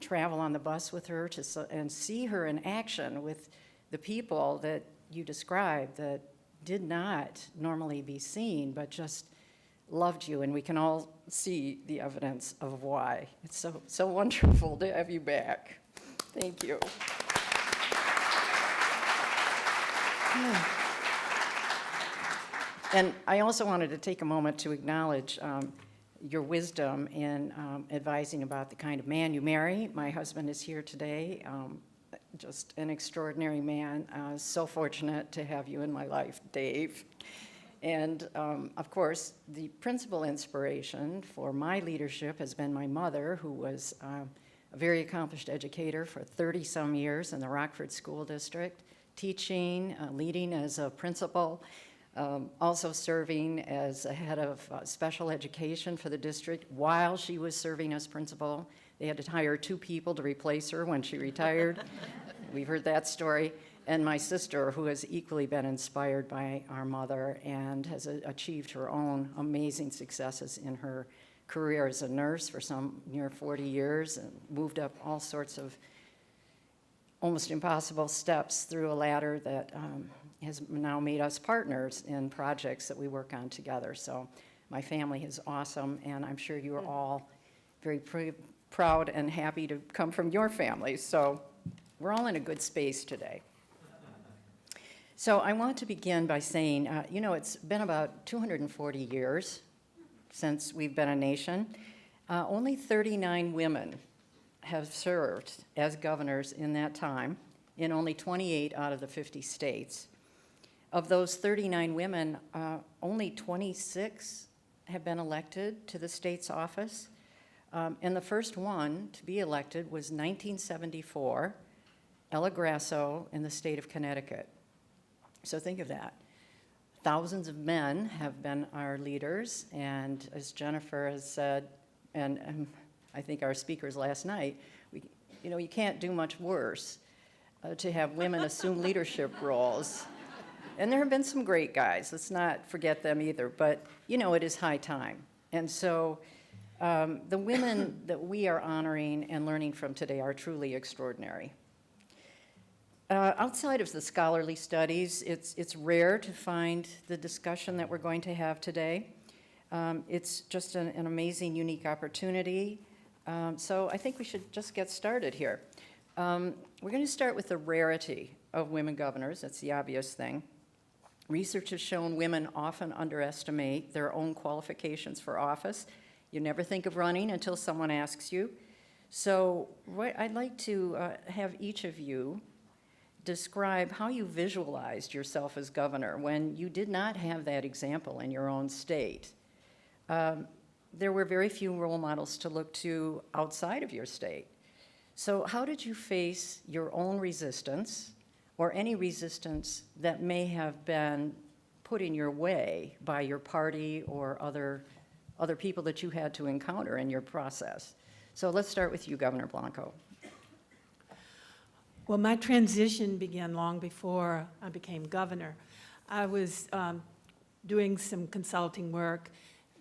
E: travel on the bus with her and see her in action with the people that you described that did not normally be seen, but just loved you, and we can all see the evidence of why. It's so wonderful to have you back. Thank you. And I also wanted to take a moment to acknowledge your wisdom in advising about the kind of man you marry. My husband is here today, just an extraordinary man. So fortunate to have you in my life, Dave. And of course, the principal inspiration for my leadership has been my mother, who was a very accomplished educator for 30-some years in the Rockford School District, teaching, leading as a principal, also serving as a head of special education for the district while she was serving as principal. They had to hire 2 people to replace her when she retired. We've heard that story. And my sister, who has equally been inspired by our mother and has achieved her own amazing successes in her career as a nurse for some near 40 years and moved up all sorts of almost impossible steps through a ladder that has now made us partners in projects that we work on together. So my family is awesome, and I'm sure you are all very proud and happy to come from your families. So we're all in a good space today. So I want to begin by saying, it's been about 240 years since we've been a nation. Only 39 women have served as governors in that time, in only 28 out of the 50 states. Of those 39 women, only 26 have been elected to the state's office. And the first one to be elected was 1974, Ella Grasso in the state of Connecticut. So think of that. Thousands of men have been our leaders, and as Jennifer has said, and I think our speakers last night, you can't do much worse to have women assume leadership roles. And there have been some great guys, let's not forget them either, but it is high time. And so the women that we are honoring and learning from today are truly extraordinary. Outside of the scholarly studies, it's rare to find the discussion that we're going to have today. It's just an amazing, unique opportunity. So I think we should just get started here. We're going to start with the rarity of women governors. That's the obvious thing. Research has shown women often underestimate their own qualifications for office. You never think of running until someone asks you. So I'd like to have each of you describe how you visualized yourself as governor when you did not have that example in your own state. There were very few role models to look to outside of your state. So how did you face your own resistance or any resistance that may have been put in your way by your party or other people that you had to encounter in your process? So let's start with you, Governor Blanco.
F: Well, my transition began long before I became governor. I was doing some consulting work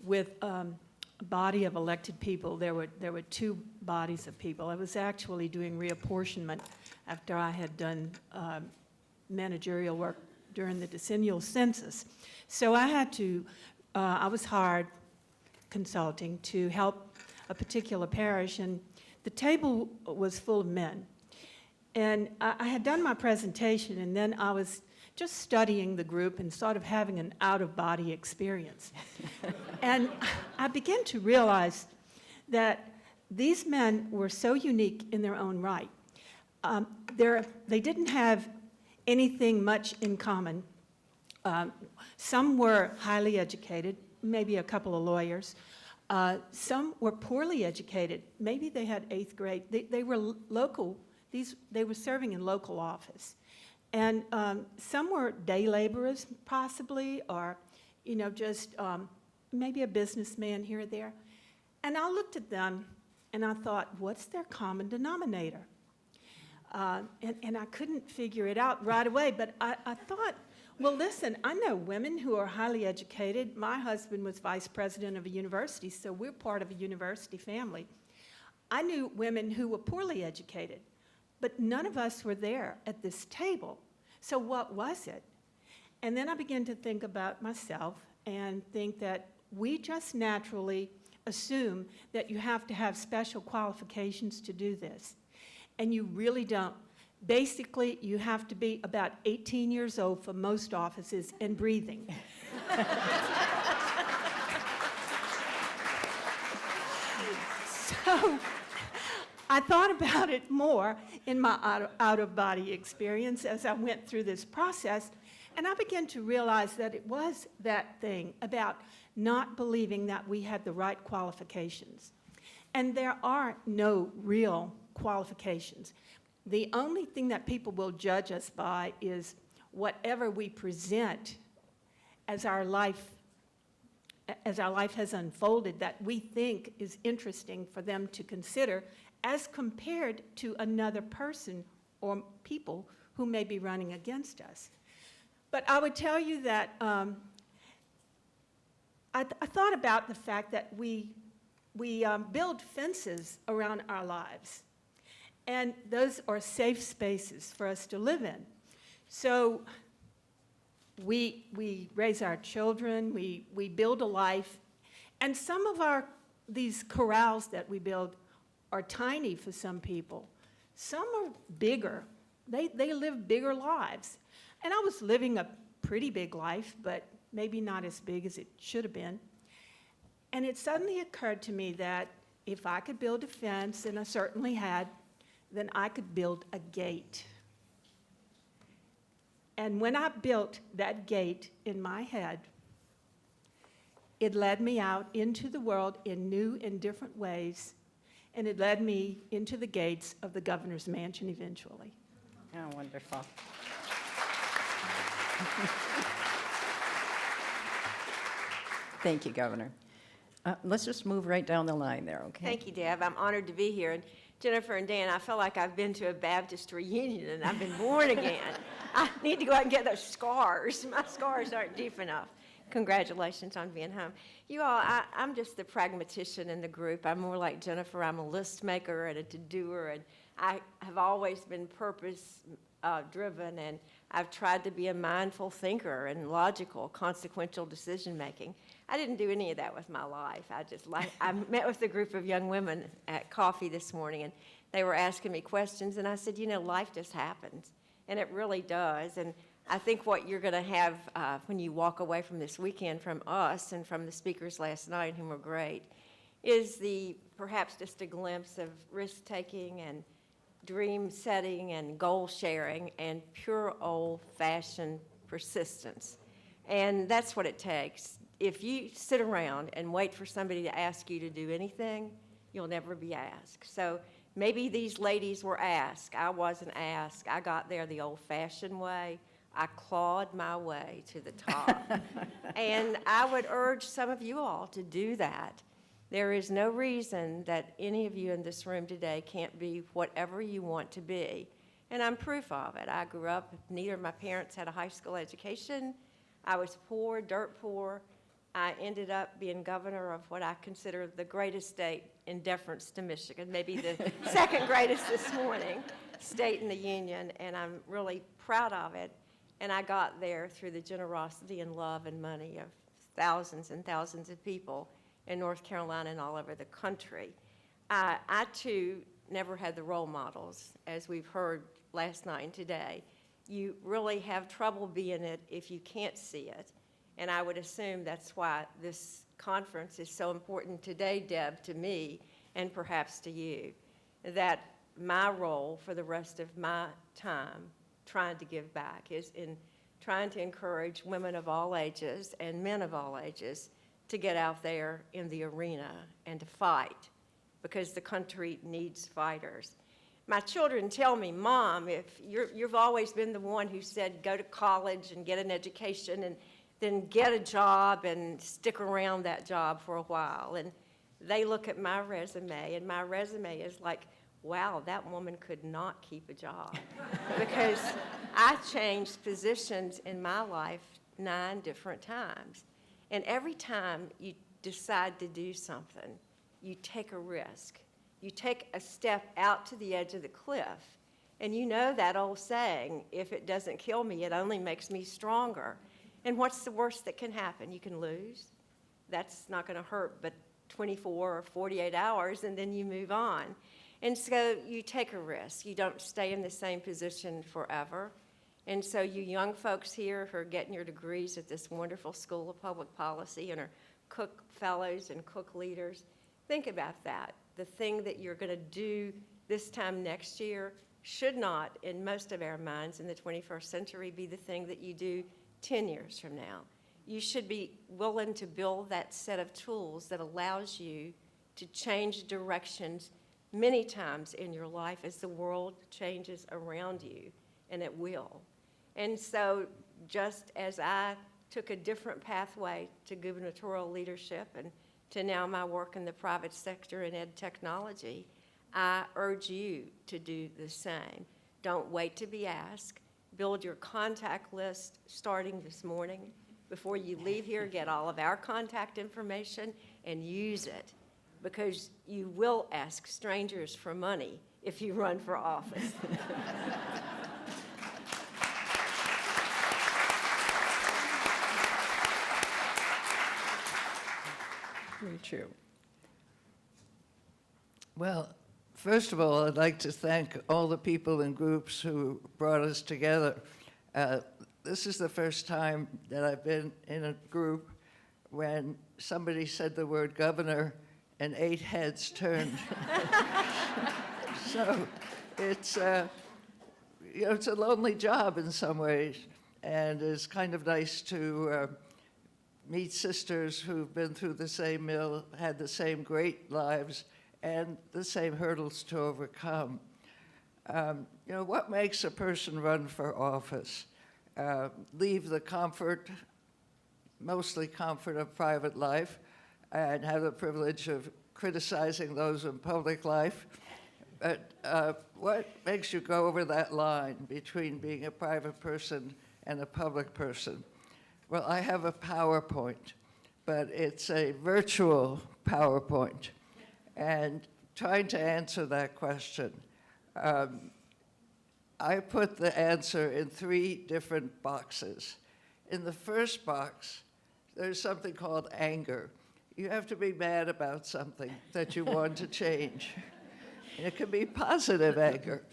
F: with a body of elected people. There were 2 bodies of people. I was actually doing reapportionment after I had done managerial work during the decennial census. So I was hired consulting to help a particular parish, and the table was full of men. And I had done my presentation, and then I was just studying the group and sort of having an out-of-body experience. And I began to realize that these men were so unique in their own right. They didn't have anything much in common. Some were highly educated, maybe a couple of lawyers. Some were poorly educated. Maybe they had 8th grade. They were local. They were serving in local office. And some were day laborers, possibly, or, just maybe a businessman here or there. And I looked at them, and I thought, what's their common denominator? And I couldn't figure it out right away, but I thought, well, listen, I know women who are highly educated. My husband was vice president of a university, so we're part of a university family. I knew women who were poorly educated. But none of us were there at this table. So what was it? And then I began to think about myself and think that we just naturally assume that you have to have special qualifications to do this. And you really don't. Basically, you have to be about 18 years old for most offices and breathing. So I thought about it more in my out-of-body experience as I went through this process, and I began to realize that it was that thing about not believing that we had the right qualifications. And there are no real qualifications. The only thing that people will judge us by is whatever we present as our life has unfolded that we think is interesting for them to consider as compared to another person or people who may be running against us. But I would tell you that I thought about the fact that we build fences around our lives, and those are safe spaces for us to live in. So we raise our children, we build a life, and some of these corrals that we build are tiny for some people. Some are bigger. They live bigger lives. And I was living a pretty big life, but maybe not as big as it should have been. And it suddenly occurred to me that if I could build a fence, and I certainly had, then I could build a gate. And when I built that gate in my head, it led me out into the world in new and different ways, and it led me into the gates of the governor's mansion eventually.
E: Oh, wonderful. Thank you, Governor. Let's just move right down the line there, okay?
G: Thank you, Deb. I'm honored to be here. And Jennifer and Dan, I feel like I've been to a Baptist reunion and I've been born again. I need to go out and get those scars. My scars aren't deep enough. Congratulations on being home. You all, I'm just the pragmatician in the group. I'm more like Jennifer. I'm a list maker and a to-doer, and I have always been purpose-driven, and I've tried to be a mindful thinker and logical, consequential decision-making. I didn't do any of that with my life. I met with a group of young women at coffee this morning, and they were asking me questions, and I said, you know, life just happens, and it really does. And I think what you're going to have when you walk away from this weekend from us and from the speakers last night, whom were great, is perhaps just a glimpse of risk-taking and dream setting and goal sharing and pure old-fashioned persistence. And that's what it takes. If you sit around and wait for somebody to ask you to do anything, you'll never be asked. So maybe these ladies were asked. I wasn't asked. I got there the old-fashioned way. I clawed my way to the top. And I would urge some of you all to do that. There is no reason that any of you in this room today can't be whatever you want to be. And I'm proof of it. I grew up, neither of my parents had a high school education. I was poor, dirt poor. I ended up being governor of what I consider the greatest state in deference to Michigan, maybe the second greatest this morning state in the union, and I'm really proud of it. And I got there through the generosity and love and money of thousands and thousands of people in North Carolina and all over the country. I too never had the role models, as we've heard last night and today. You really have trouble being it if you can't see it. And I would assume that's why this conference is so important today, Deb, to me, and perhaps to you, that my role for the rest of my time trying to give back is in trying to encourage women of all ages and men of all ages to get out there in the arena and to fight, because the country needs fighters. My children tell me, Mom, if you've always been the one who said go to college and get an education and then get a job and stick around that job for a while. And they look at my resume, and my resume is like, wow, that woman could not keep a job. Because I changed positions in my life 9 different times. And every time you decide to do something, you take a risk. You take a step out to the edge of the cliff. And you know that old saying, if it doesn't kill me, it only makes me stronger. And what's the worst that can happen? You can lose. That's not going to hurt but 24 or 48 hours, and then you move on. And so you take a risk. You don't stay in the same position forever. And so you young folks here who are getting your degrees at this wonderful School of Public Policy and are Cook Fellows and Cook Leaders, think about that. The thing that you're going to do this time next year should not, in most of our minds in the 21st century, be the thing that you do 10 years from now. You should be willing to build that set of tools that allows you to change directions many times in your life as the world changes around you, and it will. And so just as I took a different pathway to gubernatorial leadership and to now my work in the private sector in ed technology, I urge you to do the same. Don't wait to be asked. Build your contact list starting this morning. Before you leave here, get all of our contact information and use it, because you will ask strangers for money if you run for office.
C: Very true.
H: Well, first of all, I'd like to thank all the people and groups who brought us together. This is the first time that I've been in a group when somebody said the word governor and 8 heads turned. So it's, it's a lonely job in some ways, and it's kind of nice to meet sisters who've been through the same mill, had the same great lives, and the same hurdles to overcome. What makes a person run for office? Leave the comfort, mostly comfort of private life, and have the privilege of criticizing those in public life. But what makes you go over that line between being a private person and a public person? Well, I have a PowerPoint, but it's a virtual PowerPoint. And trying to answer that question, I put the answer in 3 different boxes. In the first box, there's something called anger. You have to be mad about something that you want to change. And it can be positive anger.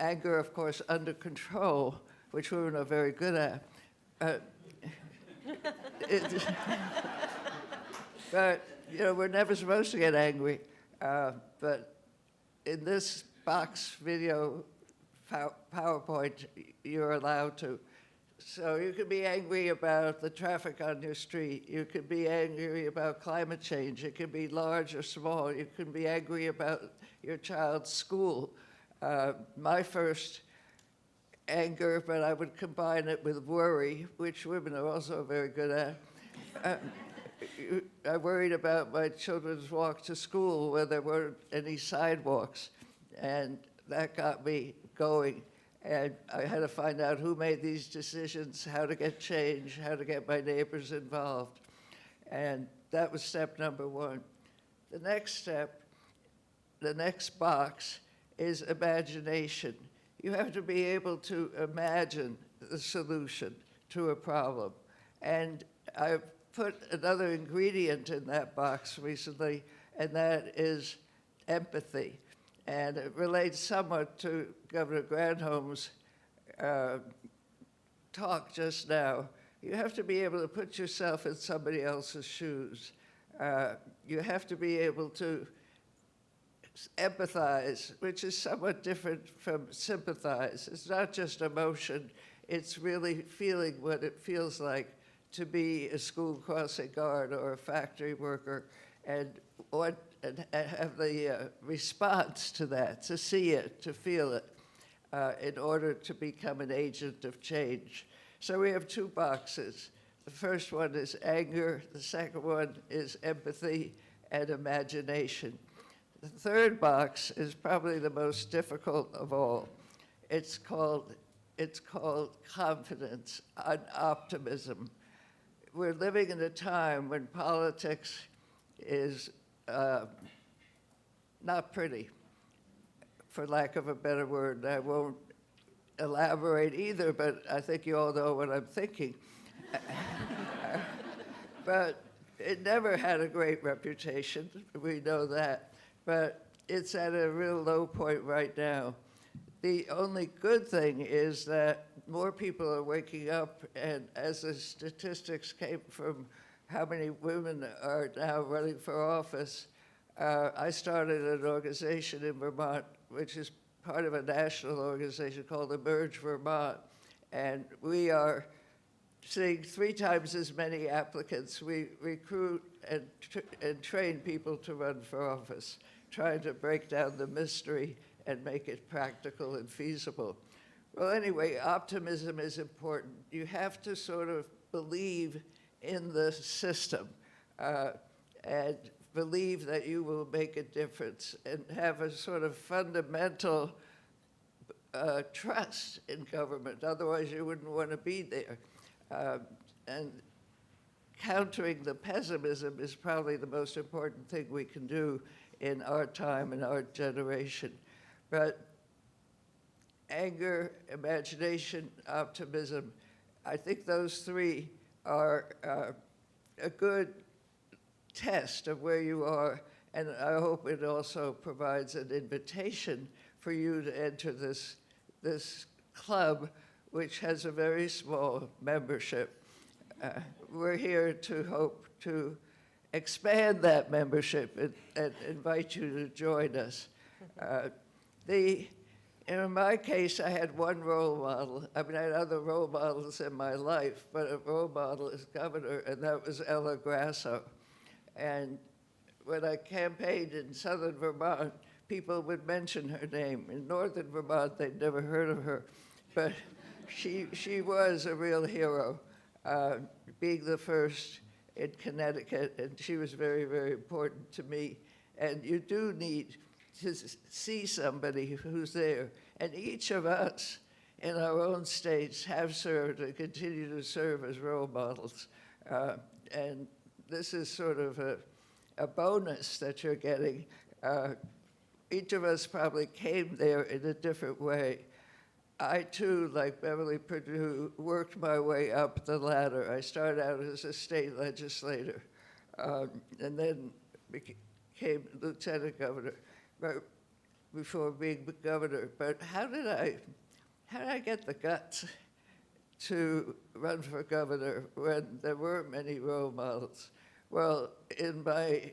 H: Anger, of course, under control, which women are very good at. But, we're never supposed to get angry. But in this box video PowerPoint, you're allowed to. So you could be angry about the traffic on your street. You could be angry about climate change. It could be large or small. You can be angry about your child's school. My first anger, but I would combine it with worry, which women are also very good at. I worried about my children's walk to school where there weren't any sidewalks, and that got me going. And I had to find out who made these decisions, how to get change, how to get my neighbors involved. And that was step number 1. The next step, the next box, is imagination. You have to be able to imagine the solution to a problem. And I've put another ingredient in that box recently, and that is empathy. And it relates somewhat to Governor Granholm's talk just now. You have to be able to put yourself in somebody else's shoes. You have to be able to empathize, which is somewhat different from sympathize. It's not just emotion, it's really feeling what it feels like to be a school crossing guard or a factory worker, and have the response to that, to see it, to feel it, in order to become an agent of change. So we have 2 boxes. The first one is anger, the second one is empathy and imagination. The third box is probably the most difficult of all. It's called confidence and optimism. We're living in a time when politics is not pretty, for lack of a better word. I won't elaborate either, but I think you all know what I'm thinking. But it never had a great reputation, we know that. But it's at a real low point right now. The only good thing is that more people are waking up, and as the statistics came from how many women are now running for office, I started an organization in Vermont, which is part of a national organization called Emerge Vermont, and we are seeing 3 times as many applicants. We recruit and train people to run for office, trying to break down the mystery and make it practical and feasible. Well, anyway, optimism is important. You have to sort of believe in the system and believe that you will make a difference and have a sort of fundamental trust in government. Otherwise, you wouldn't want to be there. And countering the pessimism is probably the most important thing we can do in our time and our generation. But anger, imagination, optimism, I think those three are a good test of where you are, and I hope it also provides an invitation for you to enter this club, which has a very small membership. We're here to hope to expand that membership and invite you to join us. In my case, I had one role model. I mean, I had other role models in my life, but a role model as governor, and that was Ella Grasso. And when I campaigned in southern Vermont, people would mention her name. In northern Vermont, they'd never heard of her, but she was a real hero, being the first in Connecticut, and she was very, very important to me. And you do need to see somebody who's there. And each of us in our own states have served and continue to serve as role models. And this is sort of a bonus that you're getting. Each of us probably came there in a different way. I too, like Beverly Perdue, worked my way up the ladder. I started out as a state legislator and then became lieutenant governor before being governor. But how did I get the guts to run for governor when there weren't many role models? Well, in my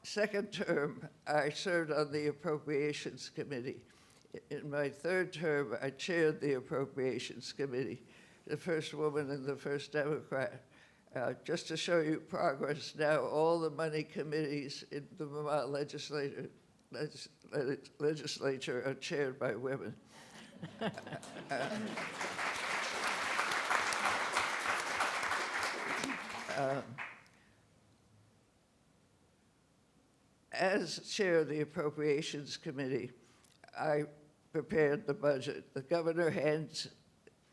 H: second term, I served on the Appropriations Committee. In my third term, I chaired the Appropriations Committee, the first woman and the first Democrat. Just to show you progress, now all the money committees in the Vermont legislature are chaired by women. As chair of the Appropriations Committee, I prepared the budget. The governor hands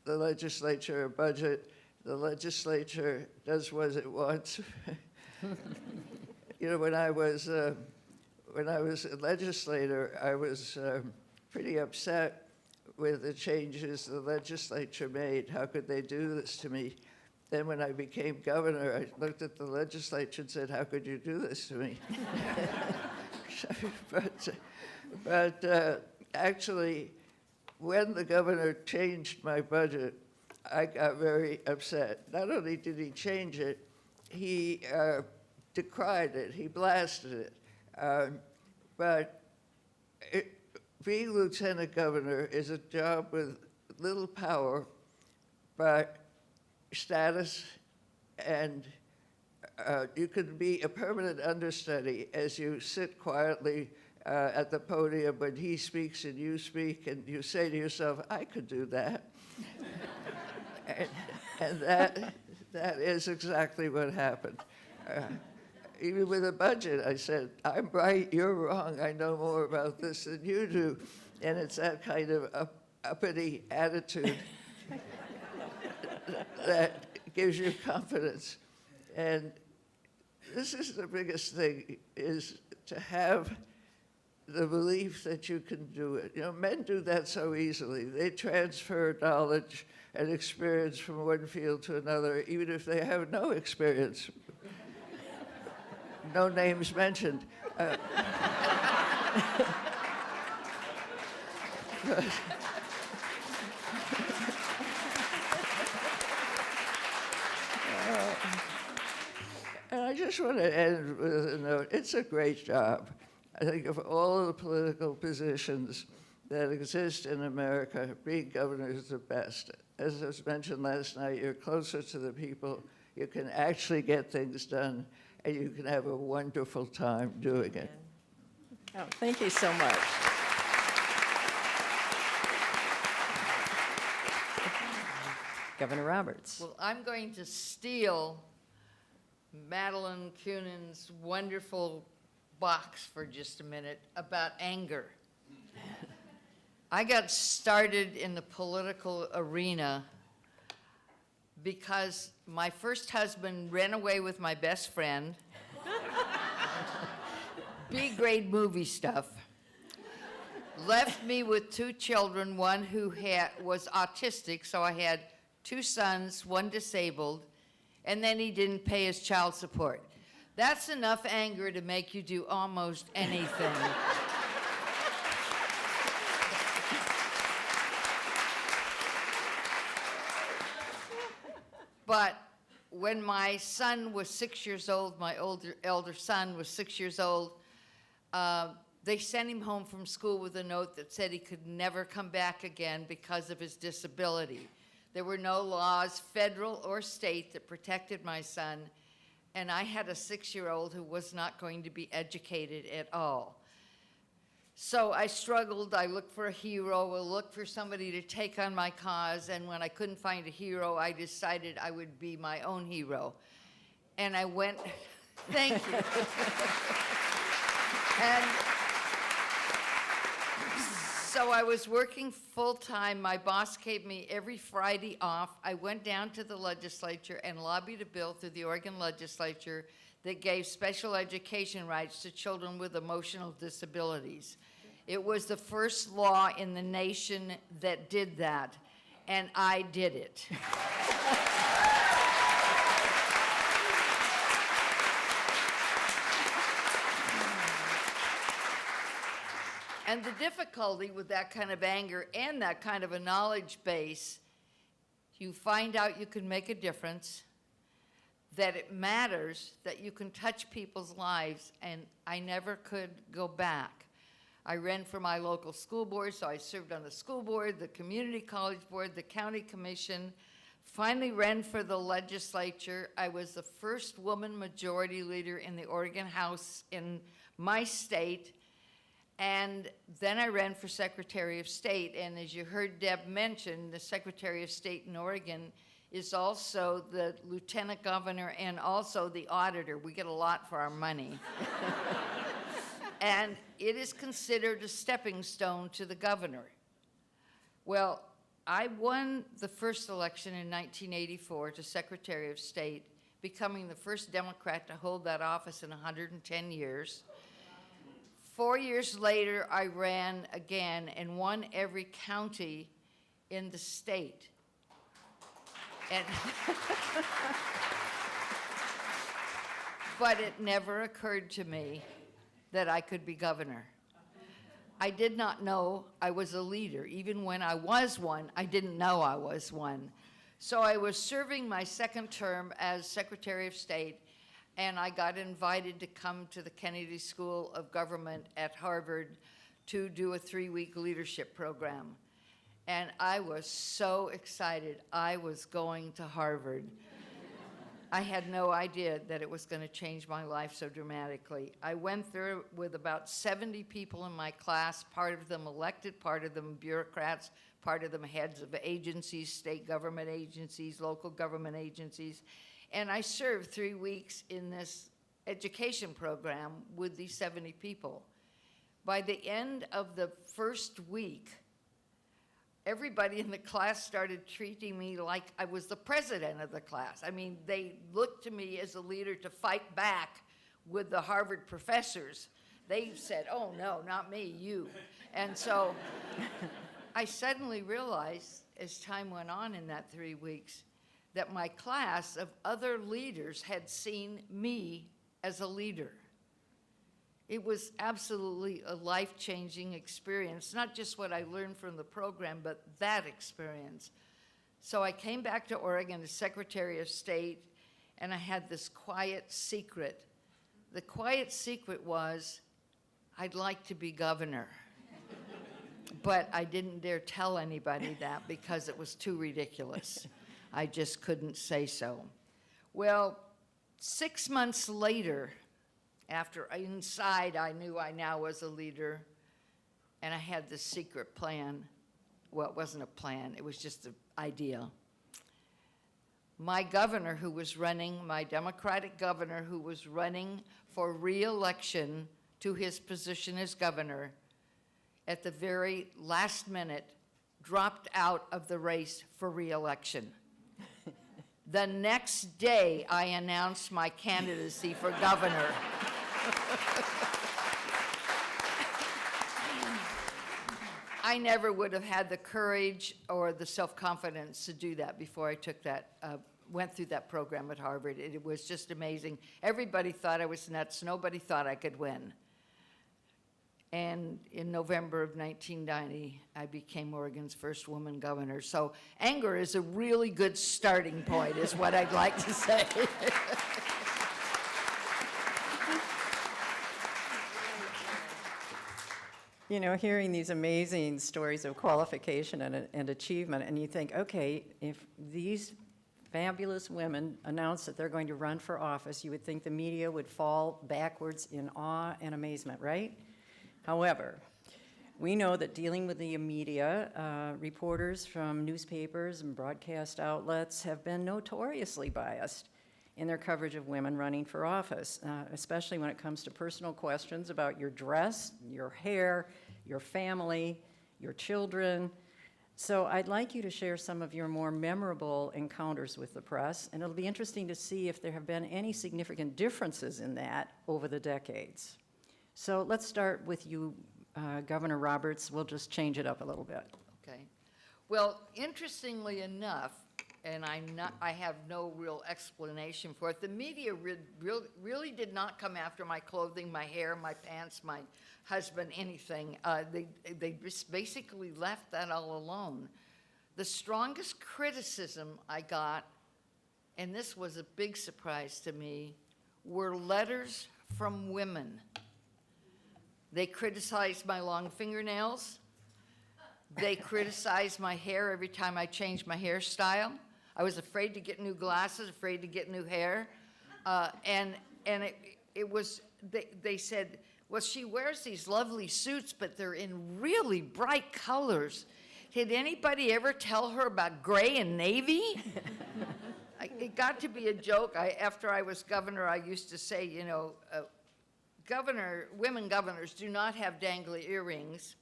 H: the legislature a budget. The legislature does what it wants. You know, when I was a legislator, I was pretty upset with the changes the legislature made. How could they do this to me? Then when I became governor, I looked at the legislature and said, how could you do this to me? But actually, when the governor changed my budget, I got very upset. Not only did he change it, he decried it, he blasted it. But being lieutenant governor is a job with little power, but status, and you can be a permanent understudy as you sit quietly at the podium when he speaks and you speak, and you say to yourself, I could do that. and that is exactly what happened. Even with a budget, I said, I'm right, you're wrong, I know more about this than you do. And it's that kind of uppity attitude that gives you confidence. And this is the biggest thing, is to have the belief that you can do it. You know, men do that so easily. They transfer knowledge and experience from one field to another, even if they have no experience. No names mentioned. And I just want to end with a note. It's a great job. I think of all the political positions that exist in America, being governor is the best. As was mentioned last night, you're closer to the people, you can actually get things done, and you can have a wonderful time doing it.
E: Oh, thank you so much. Governor Roberts.
I: Well, I'm going to steal Madeleine Kunin's wonderful box for just a minute about anger. I got started in the political arena because my first husband ran away with my best friend, B-grade movie stuff, left me with 2 children, one who was autistic, so I had 2 sons, 1 disabled, and then he didn't pay his child support. That's enough anger to make you do almost anything. But when my son was 6 years old, my elder son was 6 years old, they sent him home from school with a note that said he could never come back again because of his disability. There were no laws, federal or state, that protected my son, and I had a 6-year-old who was not going to be educated at all. So I struggled. I looked for a hero, I looked for somebody to take on my cause, and when I couldn't find a hero, I decided I would be my own hero. And I went, thank you. And so I was working full-time. My boss gave me every Friday off. I went down to the legislature and lobbied a bill through the Oregon legislature that gave special education rights to children with emotional disabilities. It was the first law in the nation that did that, and I did it. And the difficulty with that kind of anger and that kind of a knowledge base, you find out you can make a difference, that it matters, that you can touch people's lives, and I never could go back. I ran for my local school board, so I served on the school board, the community college board, the county commission, finally ran for the legislature. I was the first woman majority leader in the Oregon House in my state, and then I ran for Secretary of State, and as you heard Deb mention, the Secretary of State in Oregon is also the lieutenant governor and also the auditor. We get a lot for our money. And it is considered a stepping stone to the governor. Well, I won the first election in 1984 to Secretary of State, becoming the first Democrat to hold that office in 110 years. 4 years later, I ran again and won every county in the state. And but it never occurred to me that I could be governor. I did not know I was a leader. Even when I was one, I didn't know I was one. So I was serving my second term as Secretary of State, and I got invited to come to the Kennedy School of Government at Harvard to do a 3-week leadership program. And I was so excited I was going to Harvard. I had no idea that it was going to change my life so dramatically. I went through with about 70 people in my class, part of them elected, part of them bureaucrats, part of them heads of agencies, state government agencies, local government agencies. And I served 3 weeks in this education program with these 70 people. By the end of the first week, everybody in the class started treating me like I was the president of the class. I mean, they looked to me as a leader to fight back with the Harvard professors. They said, oh, no, not me, you. And so I suddenly realized, as time went on in that 3 weeks, that my class of other leaders had seen me as a leader. It was absolutely a life-changing experience, not just what I learned from the program, but that experience. So I came back to Oregon as Secretary of State, and I had this quiet secret. The quiet secret was, I'd like to be governor. But I didn't dare tell anybody that because it was too ridiculous. I just couldn't say so. Well, 6 months later, after inside I knew I now was a leader, and I had this secret plan. Well, it wasn't a plan, it was just an idea. My governor who was running, my Democratic governor who was running for re-election to his position as governor, at the very last minute, dropped out of the race for re-election. The next day, I announced my candidacy for governor. I never would have had the courage or the self-confidence to do that before I took that, went through that program at Harvard. It was just amazing. Everybody thought I was nuts. Nobody thought I could win. And in November of 1990, I became Oregon's first woman governor. So anger is a really good starting point, is what I'd like to say.
E: You know, hearing these amazing stories of qualification and achievement, and you think, okay, if these fabulous women announce that they're going to run for office, you would think the media would fall backwards in awe and amazement, right? However, we know that dealing with the media, reporters from newspapers and broadcast outlets have been notoriously biased in their coverage of women running for office, especially when it comes to personal questions about your dress, your hair, your family, your children. So I'd like you to share some of your more memorable encounters with the press, and it'll be interesting to see if there have been any significant differences in that over the decades. So let's start with you, Governor Roberts. We'll just change it up a little bit.
I: Okay. Well, interestingly enough, and I have no real explanation for it, the media really did not come after my clothing, my hair, my pants, my husband, anything. They just basically left that all alone. The strongest criticism I got, and this was a big surprise to me, were letters from women. They criticized my long fingernails. They criticized my hair every time I changed my hairstyle. I was afraid to get new glasses, afraid to get new hair. And it was, they said, well, she wears these lovely suits, but they're in really bright colors. Did anybody ever tell her about gray and navy? It got to be a joke. After I was governor, I used to say, you know, women governors do not have dangly earrings.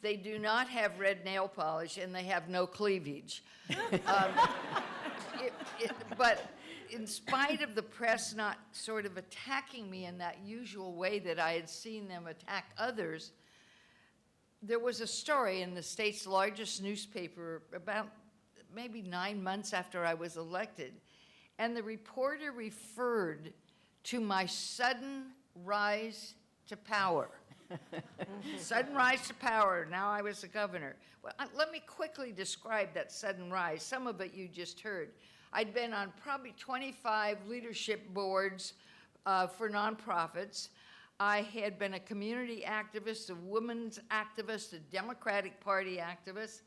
I: They do not have red nail polish, and they have no cleavage. But in spite of the press not sort of attacking me in that usual way that I had seen them attack others, there was a story in the state's largest newspaper about maybe 9 months after I was elected, and the reporter referred to my sudden rise to power. Sudden rise to power. Now I was the governor. Well, let me quickly describe that sudden rise. Some of it you just heard. I'd been on probably 25 leadership boards for nonprofits. I had been a community activist, a women's activist, a Democratic Party activist.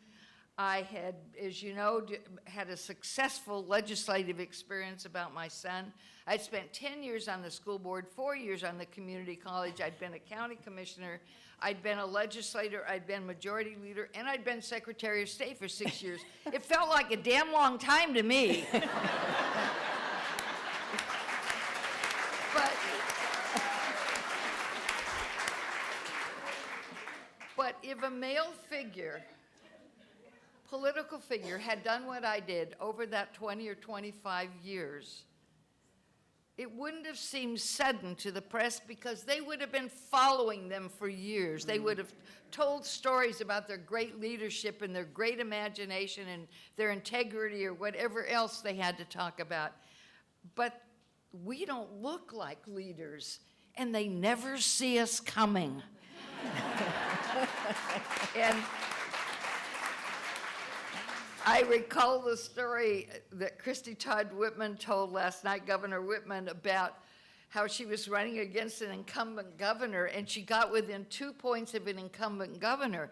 I: I had, as you know, had a successful legislative experience about my son. I'd spent 10 years on the school board, 4 years on the community college. I'd been a county commissioner. I'd been a legislator. I'd been majority leader. And I'd been Secretary of State for 6 years. It felt like a damn long time to me. But if a male figure, political figure, had done what I did over that 20 or 25 years, it wouldn't have seemed sudden to the press because they would have been following them for years. They would have told stories about their great leadership and their great imagination and their integrity or whatever else they had to talk about. But we don't look like leaders, and they never see us coming. And I recall the story that Christy Todd Whitman told last night, Governor Whitman, about how she was running against an incumbent governor, and she got within 2 points of an incumbent governor.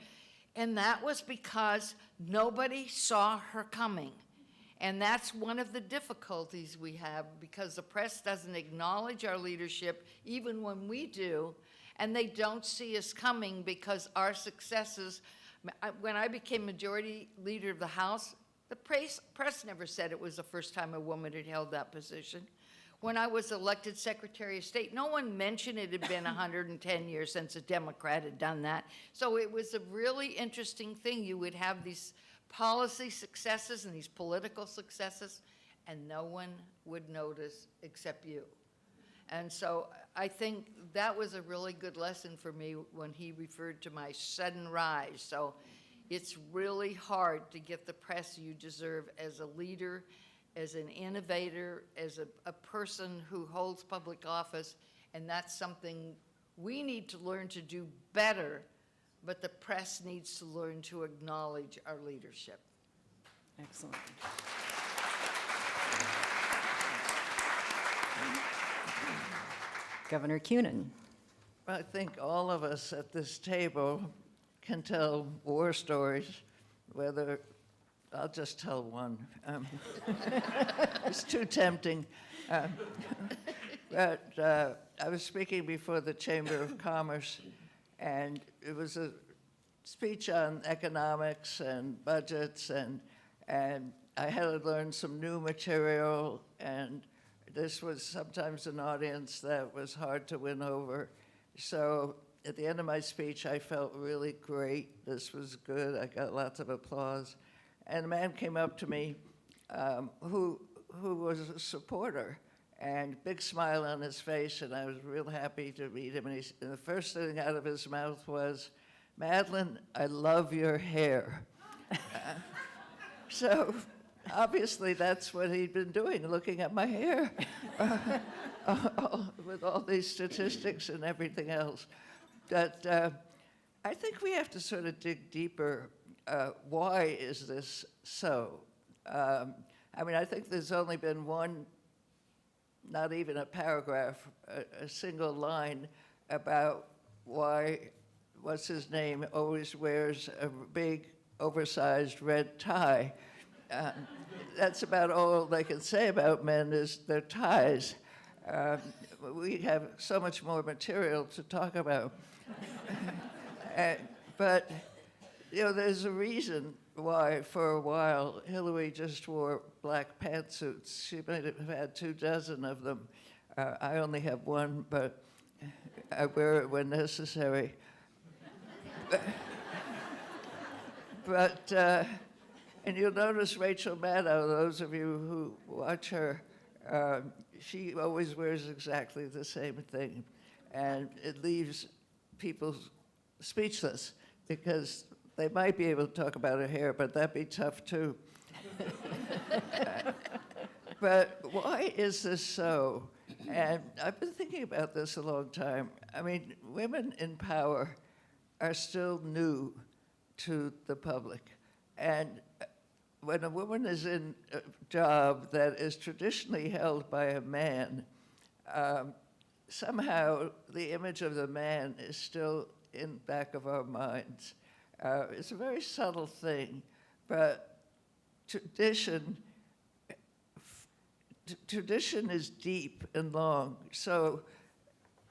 I: And that was because nobody saw her coming. And that's one of the difficulties we have, because the press doesn't acknowledge our leadership even when we do, and they don't see us coming because our successes, when I became majority leader of the House, the press never said it was the first time a woman had held that position. When I was elected Secretary of State, no one mentioned it had been 110 years since a Democrat had done that. So it was a really interesting thing. You would have these policy successes and these political successes, and no one would notice except you. And so I think that was a really good lesson for me when he referred to my sudden rise. So it's really hard to get the press you deserve as a leader, as an innovator, as a person who holds public office, and that's something we need to learn to do better, but the press needs to learn to acknowledge our leadership.
E: Excellent. Governor Kunin.
H: I think all of us at this table can tell war stories, whether, I'll just tell one. It's too tempting. But I was speaking before the Chamber of Commerce, and it was a speech on economics and budgets, and I had to learn some new material, and this was sometimes an audience that was hard to win over. So at the end of my speech, I felt really great. This was good. I got lots of applause. And a man came up to me who was a supporter, and big smile on his face, and I was real happy to meet him. And the first thing out of his mouth was, "Madeleine, I love your hair." So obviously that's what he'd been doing, looking at my hair with all these statistics and everything else. But I think we have to sort of dig deeper. Why is this so? I mean, I think there's only been one, not even a paragraph, a single line about why, what's his name, always wears a big, oversized red tie. That's about all they can say about men is their ties. We have so much more material to talk about. But, you know, there's a reason why, for a while, Hillary just wore black pantsuits. She might have had 24 of them. I only have one, but I wear it when necessary. But and you'll notice Rachel Maddow, those of you who watch her, she always wears exactly the same thing. And it leaves people speechless, because they might be able to talk about her hair, but that'd be tough too. But why is this so? And I've been thinking about this a long time. I mean, women in power are still new to the public. And when a woman is in a job that is traditionally held by a man, somehow the image of the man is still in the back of our minds. It's a very subtle thing, but tradition is deep and long. So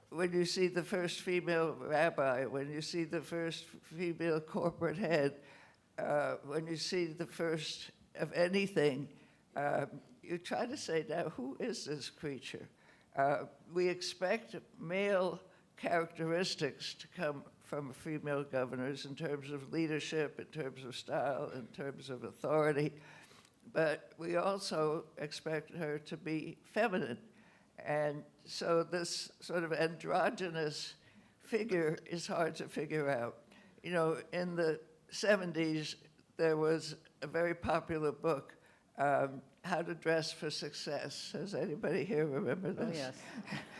H: when you see the first female rabbi, when you see the first female corporate head, when you see the first of anything, you try to say, now, who is this creature? We expect male characteristics to come from female governors in terms of leadership, in terms of style, in terms of authority, but we also expect her to be feminine. And so this sort of androgynous figure is hard to figure out. You know, in the 70s, there was a very popular book, How to Dress for Success. Does anybody here remember this?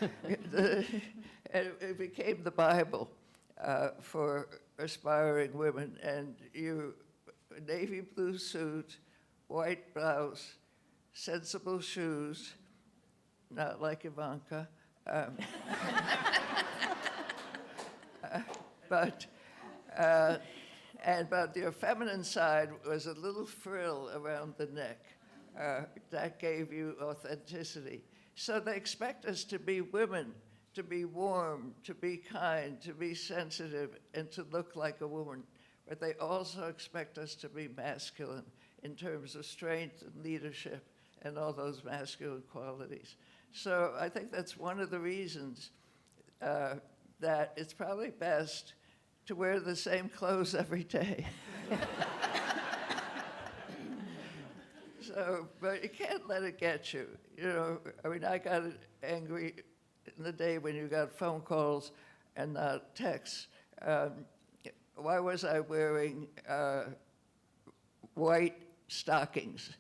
E: Oh, yes.
H: And it became the Bible for aspiring women. And you, navy blue suit, white blouse, sensible shoes, not like Ivanka, but your feminine side was a little frill around the neck, that gave you authenticity. So they expect us to be women, to be warm, to be kind, to be sensitive, and to look like a woman. But they also expect us to be masculine in terms of strength and leadership and all those masculine qualities. So I think that's one of the reasons that it's probably best to wear the same clothes every day. So, but you can't let it get you. You know, I mean, I got angry in the day when you got phone calls and not texts. Why was I wearing white stockings?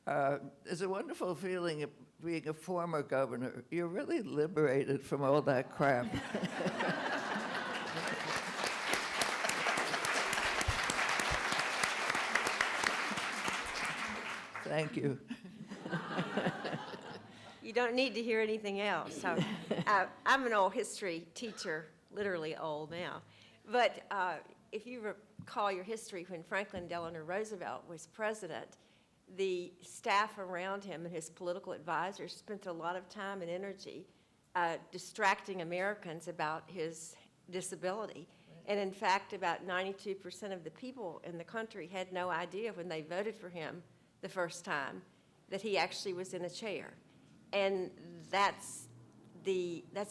H: There's a wonderful feeling of being a former governor. You're really liberated from all that crap. Thank you.
G: You don't need to hear anything else. So, I'm an old history teacher, literally old now. But if you recall your history, when Franklin Delano Roosevelt was president, the staff around him and his political advisors spent a lot of time and energy distracting Americans about his disability. And in fact, about 92% of the people in the country had no idea when they voted for him the first time that he actually was in a chair. And that's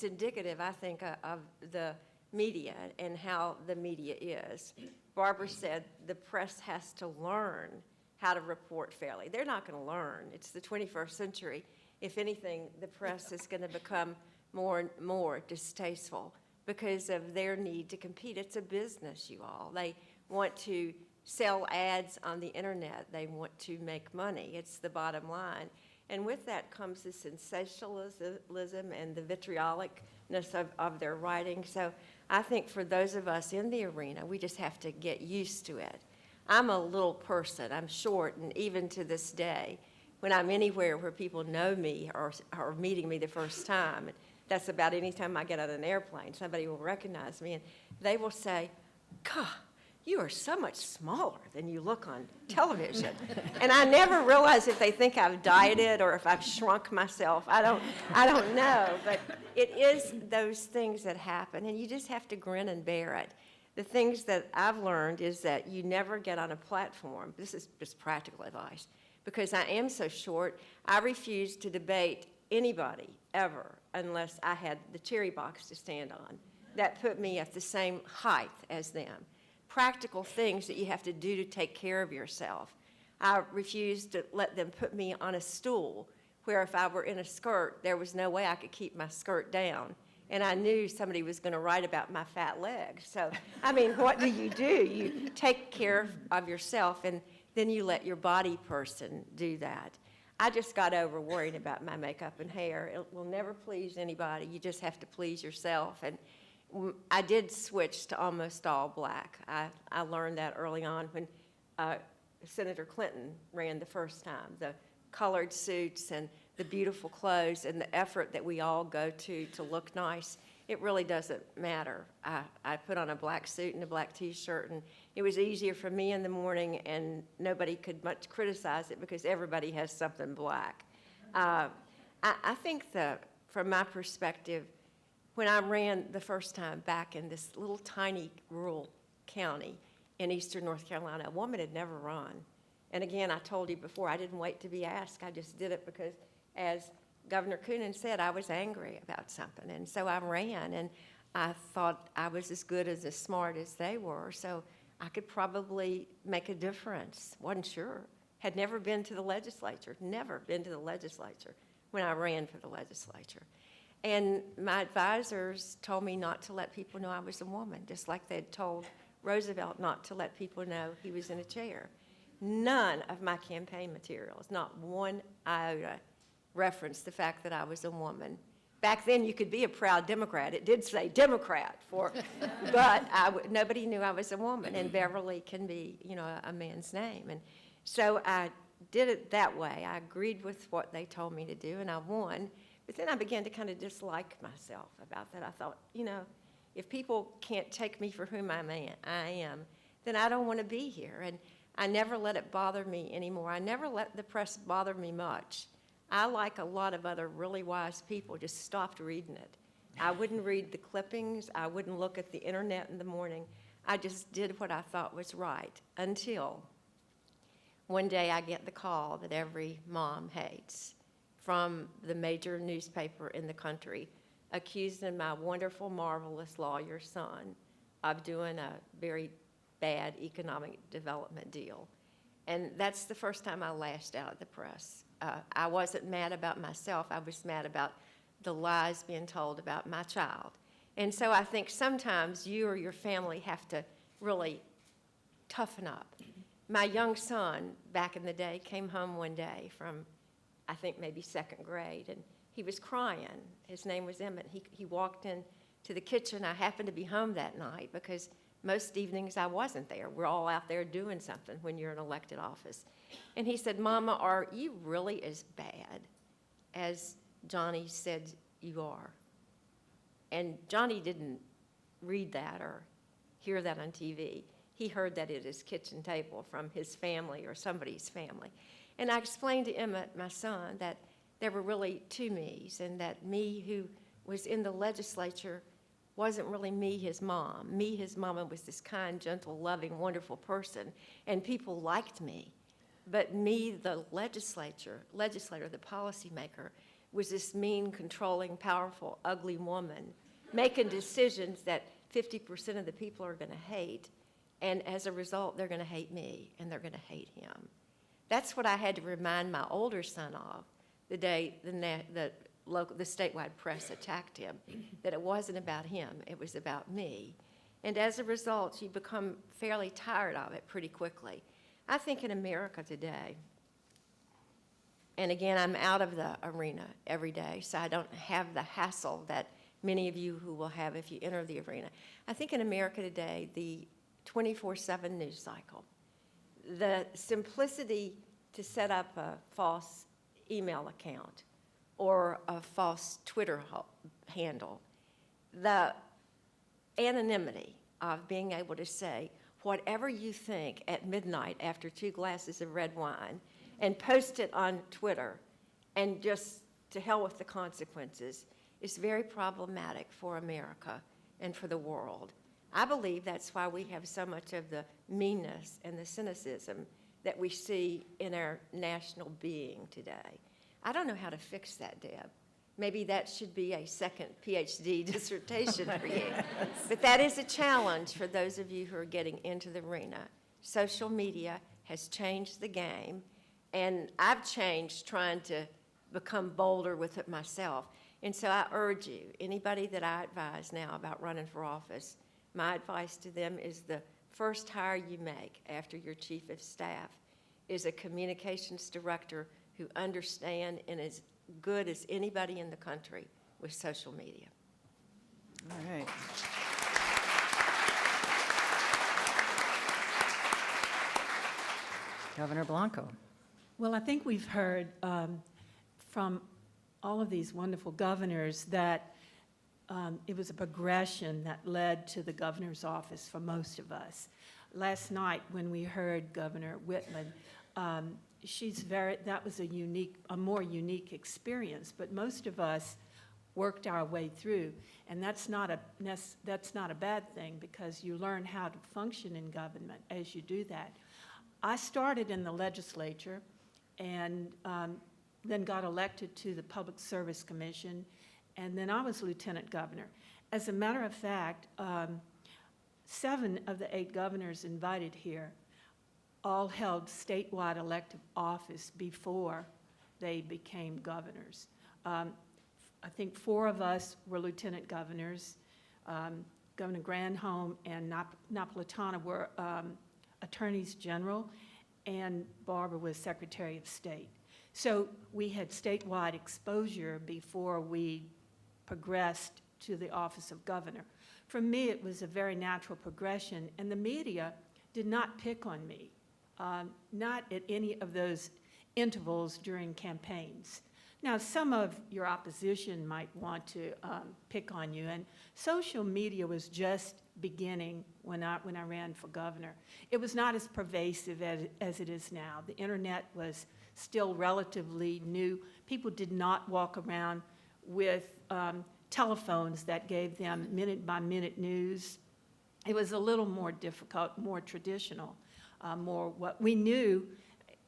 G: indicative, I think, of the media and how the media is. Barbara said the press has to learn how to report fairly. They're not going to learn. It's the 21st century. If anything, the press is going to become more and more distasteful because of their need to compete. It's a business, you all. They want to sell ads on the internet. They want to make money. It's the bottom line. And with that comes the sensationalism and the vitriolicness of their writing. So I think for those of us in the arena, we just have to get used to it. I'm a little person. I'm short, and even to this day, when I'm anywhere where people know me or are meeting me the first time, and that's about any time I get on an airplane, somebody will recognize me, and they will say, God, you are so much smaller than you look on television. And I never realize if they think I've dieted or if I've shrunk myself. I don't know, but it is those things that happen, and you just have to grin and bear it. The things that I've learned is that you never get on a platform. This is just practical advice. Because I am so short, I refuse to debate anybody ever unless I had the cherry box to stand on. That put me at the same height as them. Practical things that you have to do to take care of yourself. I refused to let them put me on a stool where if I were in a skirt, there was no way I could keep my skirt down. And I knew somebody was going to write about my fat legs. So, I mean, what do? You take care of yourself, and then you let your body person do that. I just got over worrying about my makeup and hair. It will never please anybody. You just have to please yourself. And I did switch to almost all black. I learned that early on when Senator Clinton ran the first time. The colored suits and the beautiful clothes and the effort that we all go to look nice, it really doesn't matter. I put on a black suit and a black T-shirt, and it was easier for me in the morning, and nobody could much criticize it because everybody has something black. I think from my perspective, when I ran the first time back in this little tiny rural county in eastern North Carolina, a woman had never run. And again, I told you before, I didn't wait to be asked. I just did it because, as Governor Kunin said, I was angry about something. And so I ran, and I thought I was as good as smart as they were, so I could probably make a difference. Wasn't sure. Had never been to the legislature when I ran for the legislature. And my advisors told me not to let people know I was a woman, just like they'd told Roosevelt not to let people know he was in a chair. None of my campaign materials, not one iota, referenced the fact that I was a woman. Back then, you could be a proud Democrat. It did say Democrat, but nobody knew I was a woman, and Beverly can be, a man's name. And so I did it that way. I agreed with what they told me to do, and I won. But then I began to kind of dislike myself about that. I thought, if people can't take me for whom I am, then I don't want to be here. And I never let it bother me anymore. I never let the press bother me much. I, like a lot of other really wise people, just stopped reading it. I wouldn't read the clippings. I wouldn't look at the internet in the morning. I just did what I thought was right until one day I get the call that every mom hates from the major newspaper in the country, accusing my wonderful, marvelous lawyer son of doing a very bad economic development deal. And that's the first time I lashed out at the press. I wasn't mad about myself. I was mad about the lies being told about my child. And so I think sometimes you or your family have to really toughen up. My young son, back in the day, came home one day from, I think, maybe second grade, and he was crying. His name was Emmett. He walked in to the kitchen. I happened to be home that night because most evenings I wasn't there. We're all out there doing something when you're in elected office. And he said, "Mama, are you really as bad as Johnny said you are?" And Johnny didn't read that or hear that on TV. He heard that at his kitchen table from his family or somebody's family. And I explained to Emmett, my son, that there were really two me's, and that me who was in the legislature wasn't really me, his mom. Me, his mama, was this kind, gentle, loving, wonderful person, and people liked me. But me, the legislator, the policymaker, was this mean, controlling, powerful, ugly woman making decisions that 50% of the people are going to hate. And as a result, they're going to hate me, and they're going to hate him. That's what I had to remind my older son of the day the statewide press attacked him, that it wasn't about him, it was about me. And as a result, you become fairly tired of it pretty quickly. I think in America today, and again, I'm out of the arena every day, so I don't have the hassle that many of you who will have if you enter the arena. I think in America today, the 24/7 news cycle, the simplicity to set up a false email account or a false Twitter handle, the anonymity of being able to say whatever you think at midnight after 2 glasses of red wine and post it on Twitter and just to hell with the consequences is very problematic for America and for the world. I believe that's why we have so much of the meanness and the cynicism that we see in our national being today. I don't know how to fix that, Deb. Maybe that should be a second PhD dissertation for you. But that is a challenge for those of you who are getting into the arena. Social media has changed the game, and I've changed trying to become bolder with it myself. And so I urge you, anybody that I advise now about running for office, my advice to them is the first hire you make after your chief of staff is a communications director who understands and is good as anybody in the country with social media.
E: All right. Governor Blanco.
F: Well, I think we've heard from all of these wonderful governors that it was a progression that led to the governor's office for most of us. Last night, when we heard Governor Whitman, that was a more unique experience, but most of us worked our way through, and that's not a bad thing because you learn how to function in government as you do that. I started in the legislature and then got elected to the Public Service Commission, and then I was lieutenant governor. As a matter of fact, 7 of the 8 governors invited here all held statewide elective office before they became governors. I think 4 of us were lieutenant governors. Governor Granholm and Napolitano were attorneys general, and Barbara was Secretary of State. So we had statewide exposure before we progressed to the office of governor. For me, it was a very natural progression, and the media did not pick on me, not at any of those intervals during campaigns. Now, some of your opposition might want to pick on you, and social media was just beginning when I ran for governor. It was not as pervasive as it is now. The internet was still relatively new. People did not walk around with telephones that gave them minute-by-minute news. It was a little more difficult, more traditional, more what we knew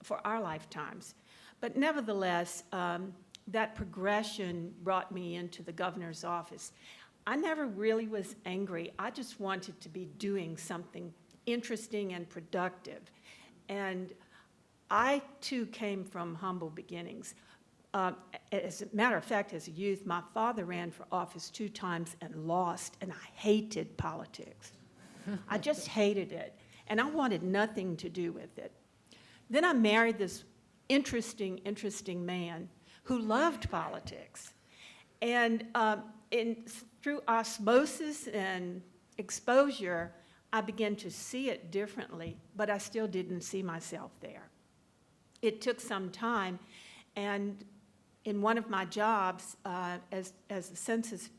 F: for our lifetimes. But nevertheless, that progression brought me into the governor's office. I never really was angry. I just wanted to be doing something interesting and productive. And I, too, came from humble beginnings. As a matter of fact, as a youth, my father ran for office 2 times and lost, and I hated politics. I just hated it, and I wanted nothing to do with it. Then I married this interesting man who loved politics. And through osmosis and exposure, I began to see it differently, but I still didn't see myself there. It took some time, and in one of my jobs as a census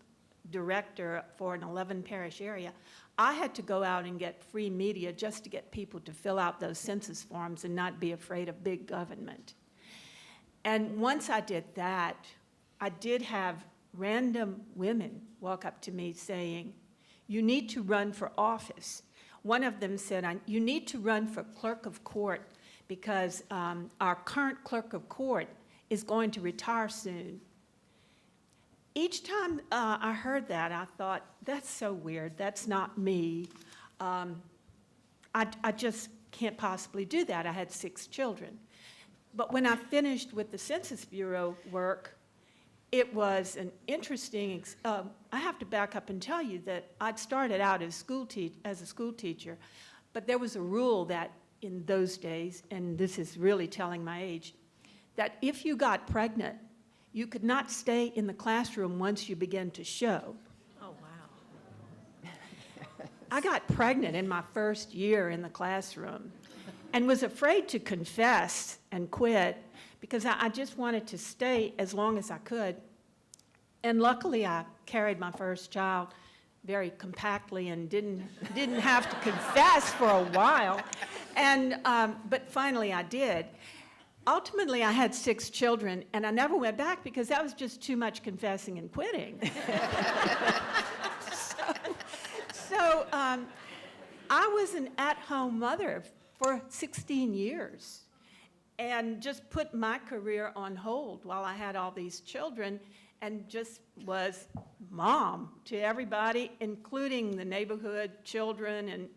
F: director for an 11-parish area, I had to go out and get free media just to get people to fill out those census forms and not be afraid of big government. And once I did that, I did have random women walk up to me saying, "You need to run for office." One of them said, "You need to run for clerk of court because our current clerk of court is going to retire soon." Each time I heard that, I thought, that's so weird. That's not me. I just can't possibly do that. I had 6 children. But when I finished with the Census Bureau work, it was an interesting, I have to back up and tell you that I'd started out as a school teacher, but there was a rule that in those days, and this is really telling my age, that if you got pregnant, you could not stay in the classroom once you began to show.
E: Oh, wow.
F: I got pregnant in my first year in the classroom and was afraid to confess and quit because I just wanted to stay as long as I could. And luckily, I carried my first child very compactly and didn't have to confess for a while. And but finally, I did. Ultimately, I had 6 children, and I never went back because that was just too much confessing and quitting. So I was an at-home mother for 16 years and just put my career on hold while I had all these children and just was mom to everybody, including the neighborhood children. And,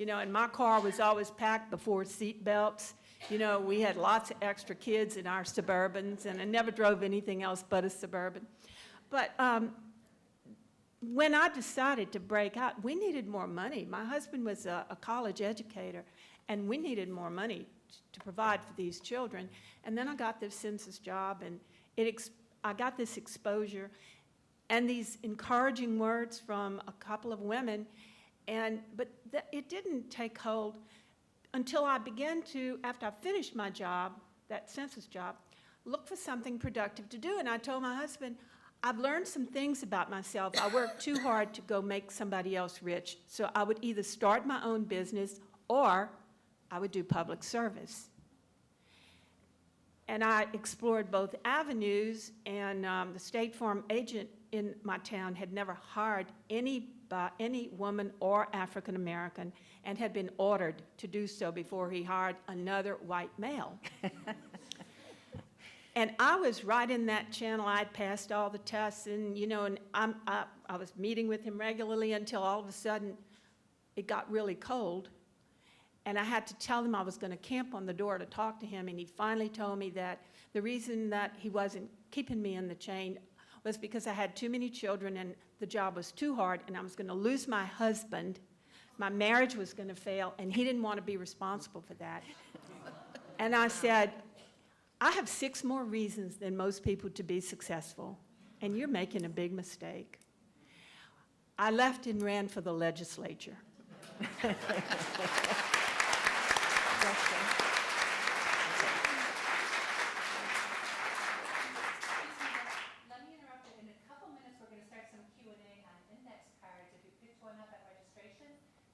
F: and my car was always packed before seat belts. We had lots of extra kids in our Suburbans, and I never drove anything else but a Suburban. But when I decided to break out, we needed more money. My husband was a college educator, and we needed more money to provide for these children. And then I got this census job, and I got this exposure and these encouraging words from a couple of women, but it didn't take hold until I began to, after I finished my job, that census job, look for something productive to do. And I told my husband, I've learned some things about myself. I worked too hard to go make somebody else rich. So I would either start my own business or I would do public service. And I explored both avenues, and the State Farm agent in my town had never hired any woman or African American and had been ordered to do so before he hired another white male. And I was right in that channel. I'd passed all the tests, and I was meeting with him regularly until all of a sudden it got really cold. And I had to tell him I was going to camp on the door to talk to him, and he finally told me that the reason that he wasn't keeping me in the chain was because I had too many children and the job was too hard, and I was going to lose my husband, my marriage was going to fail, and he didn't want to be responsible for that. And I said, I have 6 more reasons than most people to be successful, and you're making a big mistake. I left and ran for the legislature.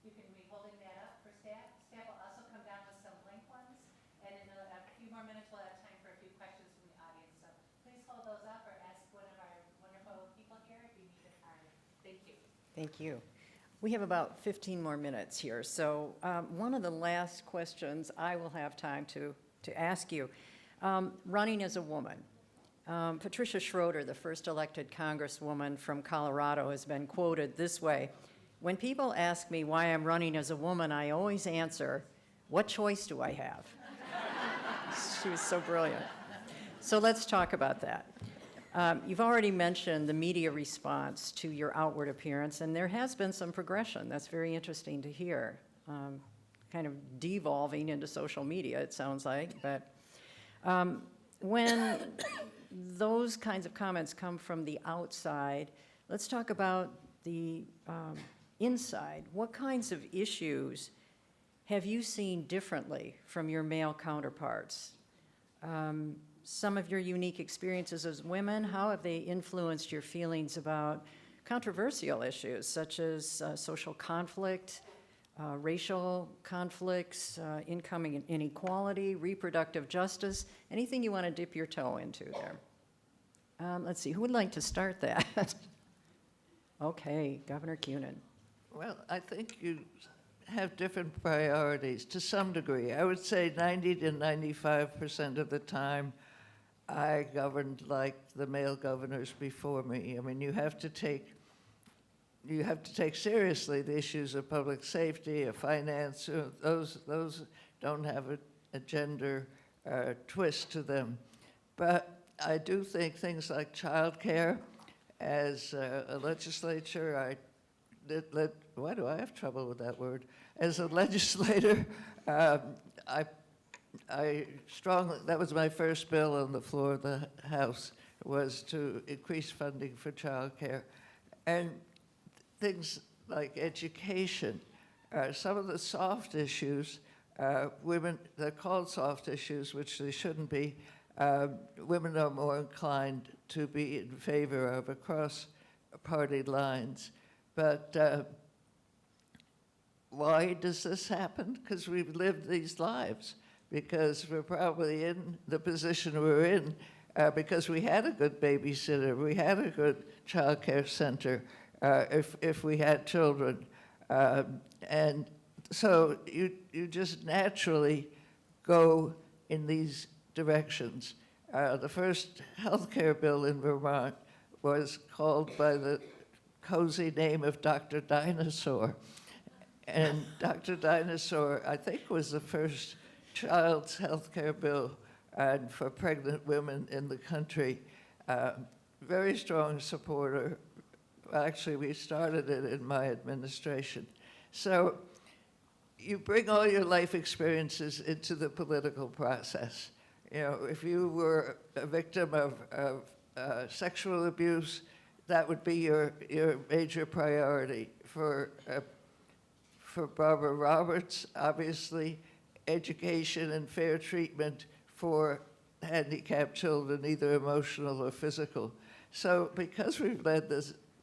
A: You can be holding that up for staff. Staff will also come down with some blank ones, and in a few more minutes, we'll have time for a few questions from the audience. So please hold those up or ask one of our wonderful people here if you need a card. Thank you.
E: Thank you. We have about 15 more minutes here, so one of the last questions I will have time to ask you. Running as a woman, Patricia Schroeder, the first elected congresswoman from Colorado, has been quoted this way: "When people ask me why I'm running as a woman, I always answer, what choice do I have?" She was so brilliant. So let's talk about that. You've already mentioned the media response to your outward appearance, and there has been some progression. That's very interesting to hear. Kind of devolving into social media, it sounds like. But when those kinds of comments come from the outside, let's talk about the inside. What kinds of issues have you seen differently from your male counterparts? Some of your unique experiences as women, how have they influenced your feelings about controversial issues such as social conflict, racial conflicts, income inequality, reproductive justice? Anything you want to dip your toe into there? Let's see, who would like to start that? Okay, Governor Kunin.
H: Well, I think you have different priorities to some degree. I would say 90 to 95% of the time, I governed like the male governors before me. I mean, you have to take seriously the issues of public safety, of finance. Those don't have a gender twist to them. But I do think things like childcare, as a legislature, why do I have trouble with that word? As a legislator, I strongly, that was my first bill on the floor of the House, was to increase funding for childcare. And things like education, some of the soft issues, women, they're called soft issues, which they shouldn't be, women are more inclined to be in favor of across party lines. But why does this happen? Because we've lived these lives, because we're probably in the position we're in because we had a good babysitter, we had a good child care center, if we had children. And so you just naturally go in these directions. The first health care bill in Vermont was called by the cozy name of Dr. Dinosaur. And Dr. Dinosaur, I think, was the first child's health care bill and for pregnant women in the country. Very strong supporter. Actually, we started it in my administration. So you bring all your life experiences into the political process. You know, if you were a victim of sexual abuse, that would be your major priority. For Barbara Roberts, obviously, education and fair treatment for handicapped children, either emotional or physical. So because we've led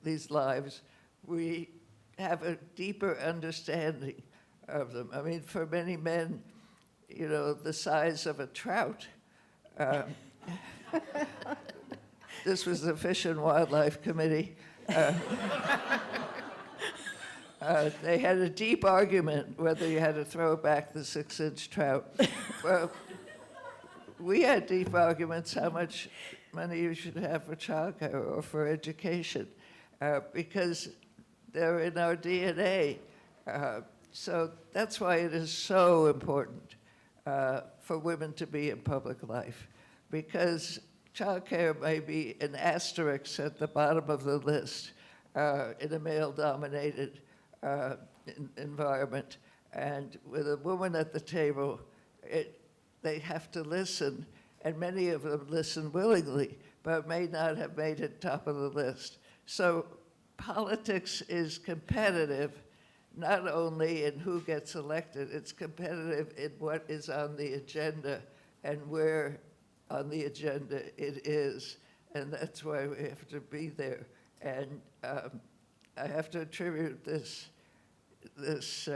H: these lives, we have a deeper understanding of them. I mean, for many men, you know, the size of a trout. This was the Fish and Wildlife Committee. They had a deep argument whether you had to throw back the 6-inch trout. Well, we had deep arguments how much money you should have for childcare or for education, because they're in our DNA. So that's why it is so important for women to be in public life, because childcare may be an asterisk at the bottom of the list in a male-dominated environment. And with a woman at the table, they have to listen, and many of them listen willingly, but may not have made it top of the list. So politics is competitive, not only in who gets elected, it's competitive in what is on the agenda and where on the agenda it is. And that's why we have to be there. And I have to attribute this this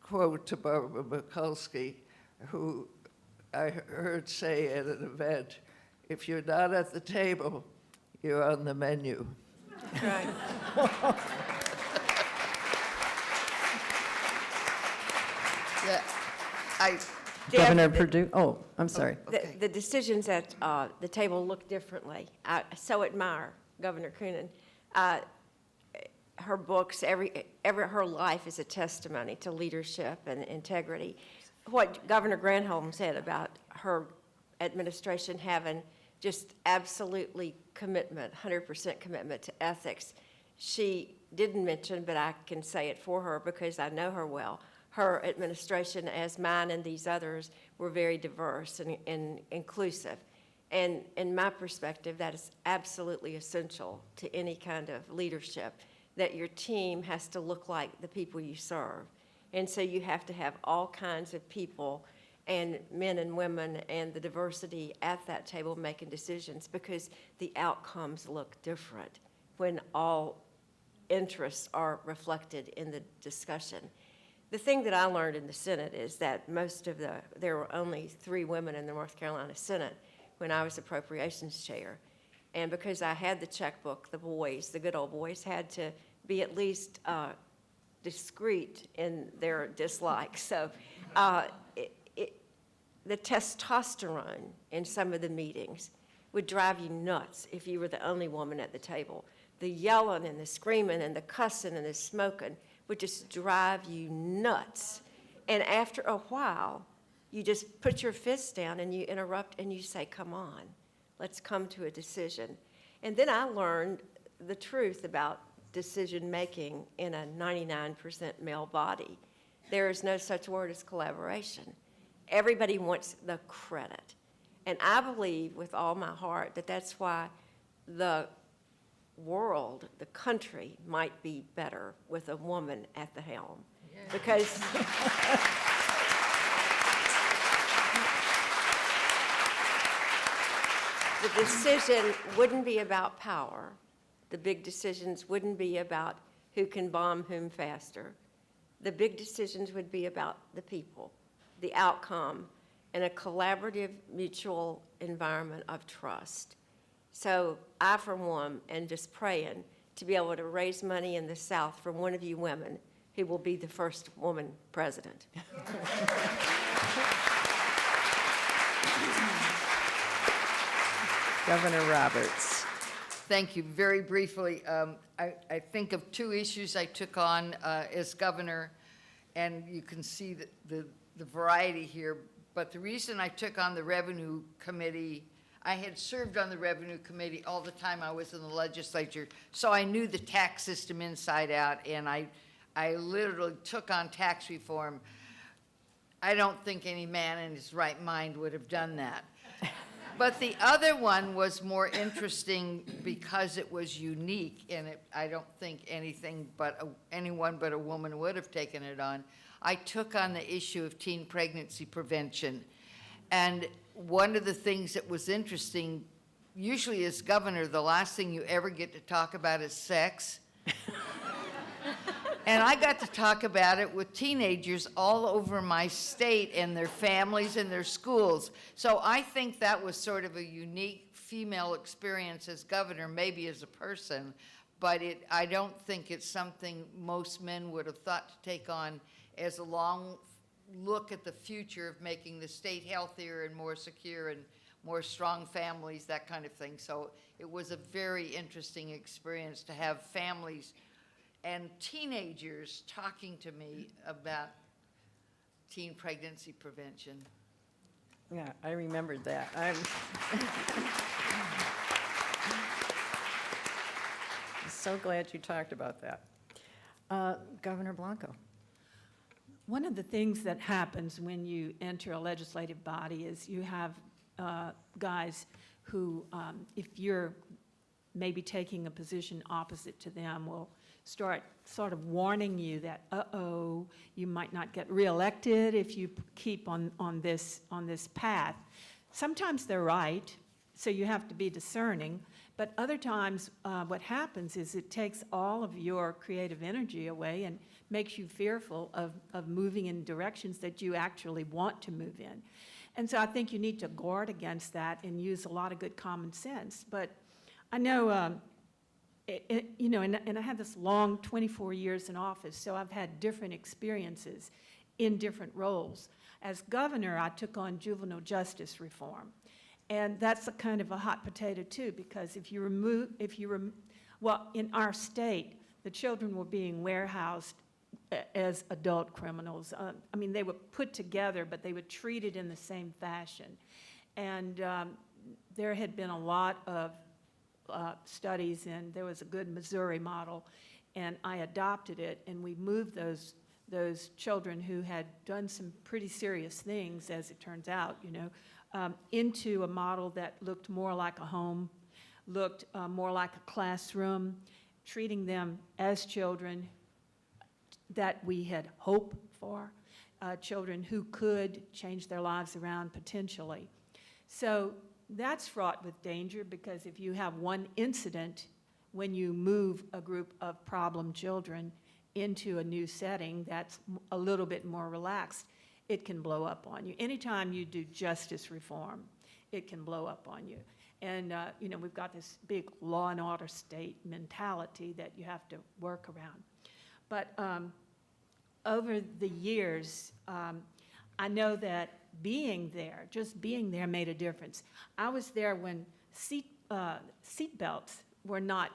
H: quote to Barbara Mikulski, who I heard say at an event, "If you're not at the table, you're on the menu."
G: Right.
I: Yeah,
E: Governor Perdue, oh, I'm sorry.
H: Okay.
G: The decisions at the table look differently. I so admire Governor Kunin. Her books, her life is a testimony to leadership and integrity. What Governor Granholm said about her administration having just absolutely commitment, 100% commitment to ethics, she didn't mention, but I can say it for her because I know her well. Her administration, as mine and these others, were very diverse and inclusive. And in my perspective, that is absolutely essential to any kind of leadership, that your team has to look like the people you serve. And so you have to have all kinds of people, and men and women, and the diversity at that table making decisions, because the outcomes look different when all interests are reflected in the discussion. The thing that I learned in the Senate is that there were only 3 women in the North Carolina Senate when I was Appropriations Chair. And because I had the checkbook, the boys, the good old boys, had to be at least discreet in their dislikes. So the testosterone in some of the meetings would drive you nuts if you were the only woman at the table. The yelling and the screaming and the cussing and the smoking would just drive you nuts. And after a while, you just put your fists down and you interrupt and you say, "Come on, let's come to a decision." And then I learned the truth about decision-making in a 99% male body. There is no such word as collaboration. Everybody wants the credit. And I believe with all my heart that that's why the world, the country, might be better with a woman at the helm. Because the decision wouldn't be about power. The big decisions wouldn't be about who can bomb whom faster. The big decisions would be about the people, the outcome, and a collaborative, mutual environment of trust. So I, for one, am just praying to be able to raise money in the South for one of you women who will be the first woman president.
E: Governor Roberts.
I: Thank you. Very briefly, I think of 2 issues I took on as governor, and you can see the variety here. But the reason I took on the Revenue Committee, I had served on the Revenue Committee all the time I was in the legislature, so I knew the tax system inside out, and I literally took on tax reform. I don't think any man in his right mind would have done that. But the other one was more interesting because it was unique, and I don't think anyone but a woman would have taken it on. I took on the issue of teen pregnancy prevention. And one of the things that was interesting, usually as governor, the last thing you ever get to talk about is sex. And I got to talk about it with teenagers all over my state and their families and their schools. So I think that was sort of a unique female experience as governor, maybe as a person, but I don't think it's something most men would have thought to take on as a long look at the future of making the state healthier and more secure and more strong families, that kind of thing. So it was a very interesting experience to have families and teenagers talking to me about teen pregnancy prevention.
E: Yeah, I remembered that. I'm so glad you talked about that. Governor Blanco.
F: One of the things that happens when you enter a legislative body is you have guys who, if you're maybe taking a position opposite to them, will start sort of warning you that, uh-oh, you might not get reelected if you keep on this path. Sometimes they're right, so you have to be discerning, But other times, what happens is it takes all of your creative energy away and makes you fearful of moving in directions that you actually want to move in. And so I think you need to guard against that and use a lot of good common sense. But I know, you know, and I had this long 24 years in office, so I've had different experiences in different roles. As governor, I took on juvenile justice reform. And that's a kind of a hot potato too, because well, in our state, the children were being warehoused as adult criminals. I mean, they were put together, but they were treated in the same fashion. And there had been a lot of studies, and there was a good Missouri model, and I adopted it, and we moved those children who had done some pretty serious things, as it turns out, you know, into a model that looked more like a home, looked more like a classroom, treating them as children that we had hope for, children who could change their lives around potentially. So that's fraught with danger, because if you have one incident when you move a group of problem children into a new setting that's a little bit more relaxed, it can blow up on you. Anytime you do justice reform, it can blow up on you. And, you know, we've got this big law and order state mentality that you have to work around. But over the years, I know that being there, just being there, made a difference. I was there when seat belts were not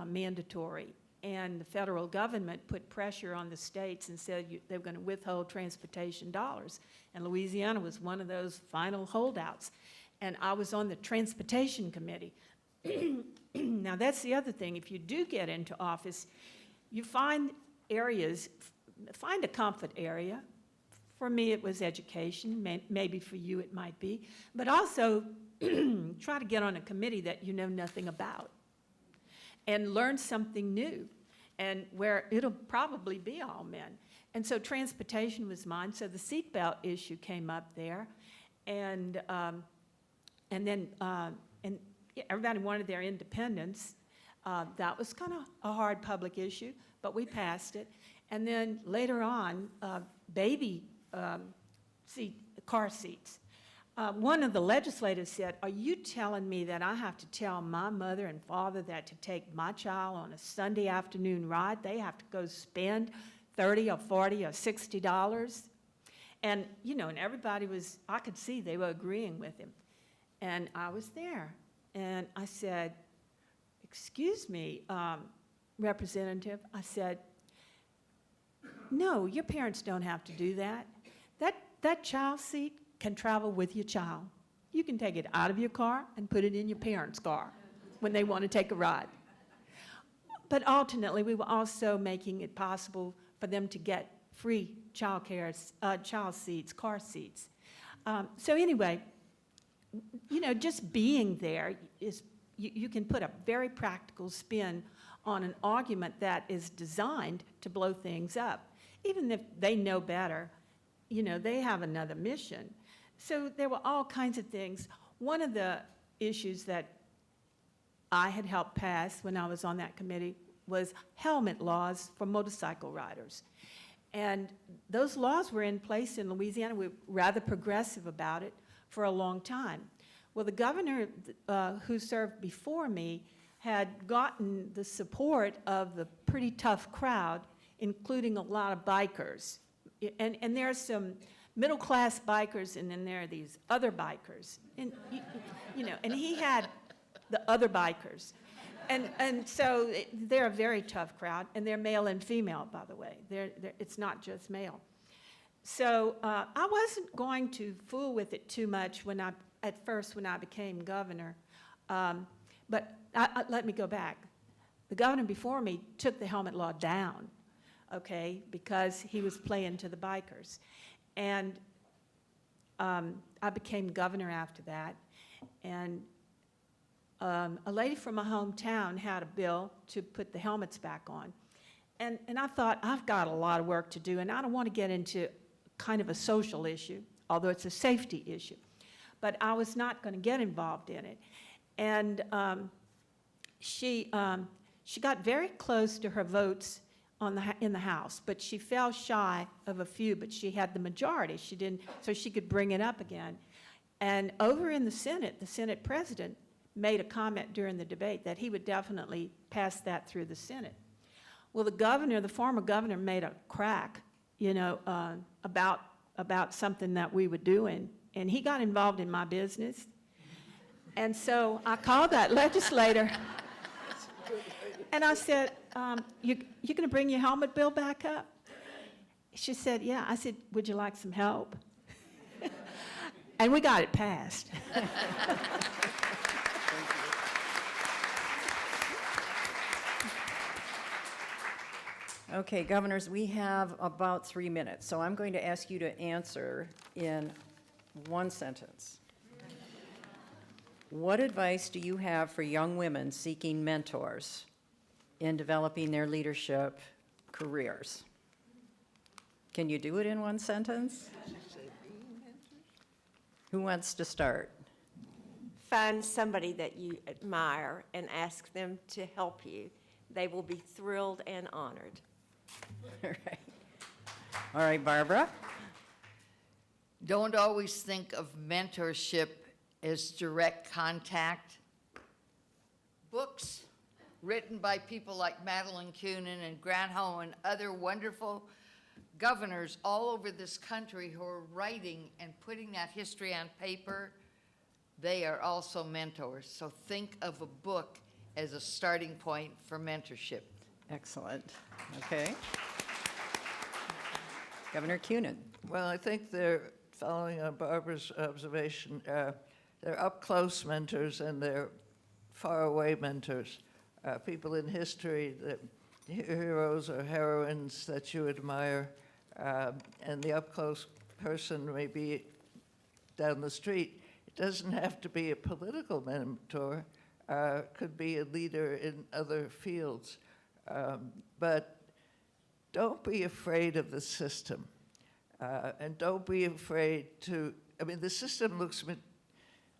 F: mandatory, and the federal government put pressure on the states and said they were going to withhold transportation dollars. And Louisiana was one of those final holdouts. And I was on the transportation committee. Now, that's the other thing. If you do get into office, you find areas, find a comfort area. For me, it was education. Maybe for you, it might be. But also, try to get on a committee that you know nothing about, and learn something new, and where it'll probably be all men. And so transportation was mine. So the seatbelt issue came up there, and then everybody wanted their independence. That was kind of a hard public issue, but we passed it. And then later on, car seats. One of the legislators said, "Are you telling me that I have to tell my mother and father that to take my child on a Sunday afternoon ride, they have to go spend $30 or $40 or $60? And, you know, and everybody was, I could see they were agreeing with him. And I was there. And I said, "Excuse me, Representative," I said, "No, your parents don't have to do that. That child seat can travel with your child. You can take it out of your car and put it in your parents' car when they want to take a ride." But alternately, we were also making it possible for them to get free child seats, car seats. So anyway, you know, just being there is, you can put a very practical spin on an argument that is designed to blow things up. Even if they know better, you know, they have another mission. So there were all kinds of things. One of the issues that I had helped pass when I was on that committee was helmet laws for motorcycle riders. And those laws were in place in Louisiana. We were rather progressive about it for a long time. Well, the governor who served before me had gotten the support of the pretty tough crowd, including a lot of bikers. And there are some middle-class bikers, and then there are these other bikers. And, you know, and he had the other bikers. And so they're a very tough crowd, and they're male and female, by the way. It's not just male. So I wasn't going to fool with it too much at first when I became governor. But let me go back. The governor before me took the helmet law down, okay, because he was playing to the bikers. And I became governor after that. And a lady from my hometown had a bill to put the helmets back on. And I thought, I've got a lot of work to do, and I don't want to get into kind of a social issue, although it's a safety issue. But I was not going to get involved in it. And she got very close to her votes in the House, but she fell shy of a few, but she had the majority. She didn't, so she could bring it up again. And over in the Senate president made a comment during the debate that he would definitely pass that through the Senate. Well, the former governor made a crack, about something that we were doing, and he got involved in my business. And so I called that legislator, and I said, you going to bring your helmet bill back up? She said, yeah. I said, would you like some help? And we got it passed.
E: Okay, governors, we have about 3 minutes, so I'm going to ask you to answer in one sentence. What advice do you have for young women seeking mentors in developing their leadership careers? Can you do it in one sentence? Who wants to start?
G: Find somebody that you admire and ask them to help you. They will be thrilled and honored.
E: All right, Barbara?
I: Don't always think of mentorship as direct contact. Books written by people like Madeleine, Kunin, and Granholm and other wonderful governors all over this country who are writing and putting that history on paper, they are also mentors. So think of a book as a starting point for mentorship.
E: Excellent. Okay. Governor Kunin.
H: Well, I think they're, following on Barbara's observation, they're up-close mentors and they're far-away mentors. People in history, the heroes or heroines that you admire, and the up-close person may be down the street. It doesn't have to be a political mentor. Could be a leader in other fields. But don't be afraid of the system. And don't be afraid to, the system looks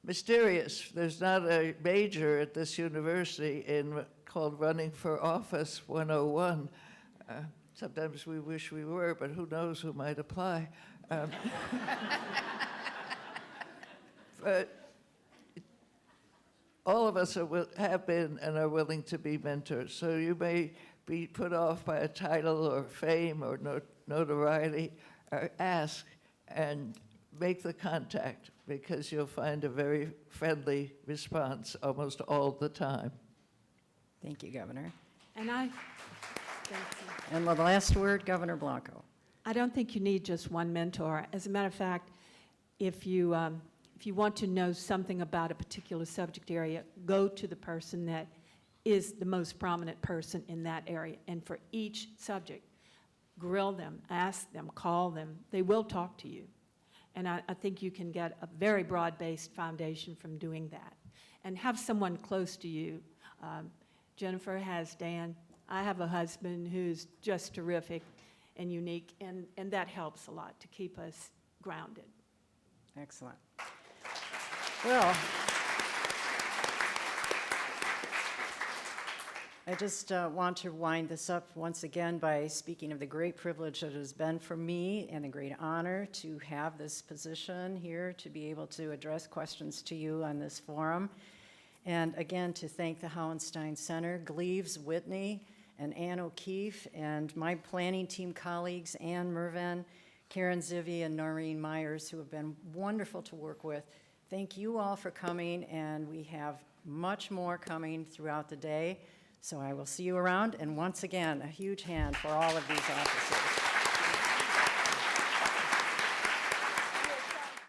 H: mysterious. There's not a major at this university called Running for Office 101. Sometimes we wish we were, but who knows who might apply. But all of us have been and are willing to be mentors. So you may be put off by a title or fame or notoriety. Ask and make the contact, because you'll find a very friendly response almost all the time.
E: Thank you, Governor.
F: And thank you.
E: And the last word, Governor Blanco.
F: I don't think you need just one mentor. As a matter of fact, if you want to know something about a particular subject area, go to the person that is the most prominent person in that area. And for each subject, grill them, ask them, call them. They will talk to you. And I think you can get a very broad-based foundation from doing that. And have someone close to you. Jennifer has Dan. I have a husband who's just terrific and unique, and that helps a lot to keep us grounded.
E: Excellent. Well, I just want to wind this up once again by speaking of the great privilege that it has been for me and a great honor to have this position here, to be able to address questions to you on this forum. And again, to thank the Hauenstein Center, Gleaves Whitney, and Ann O'Keefe, and my planning team colleagues, Ann Mervin, Karen Zivy, and Noreen Myers, who have been wonderful to work with. Thank you all for coming, and we have much more coming throughout the day. So I will see you around, and once again, a huge hand for all of these officers.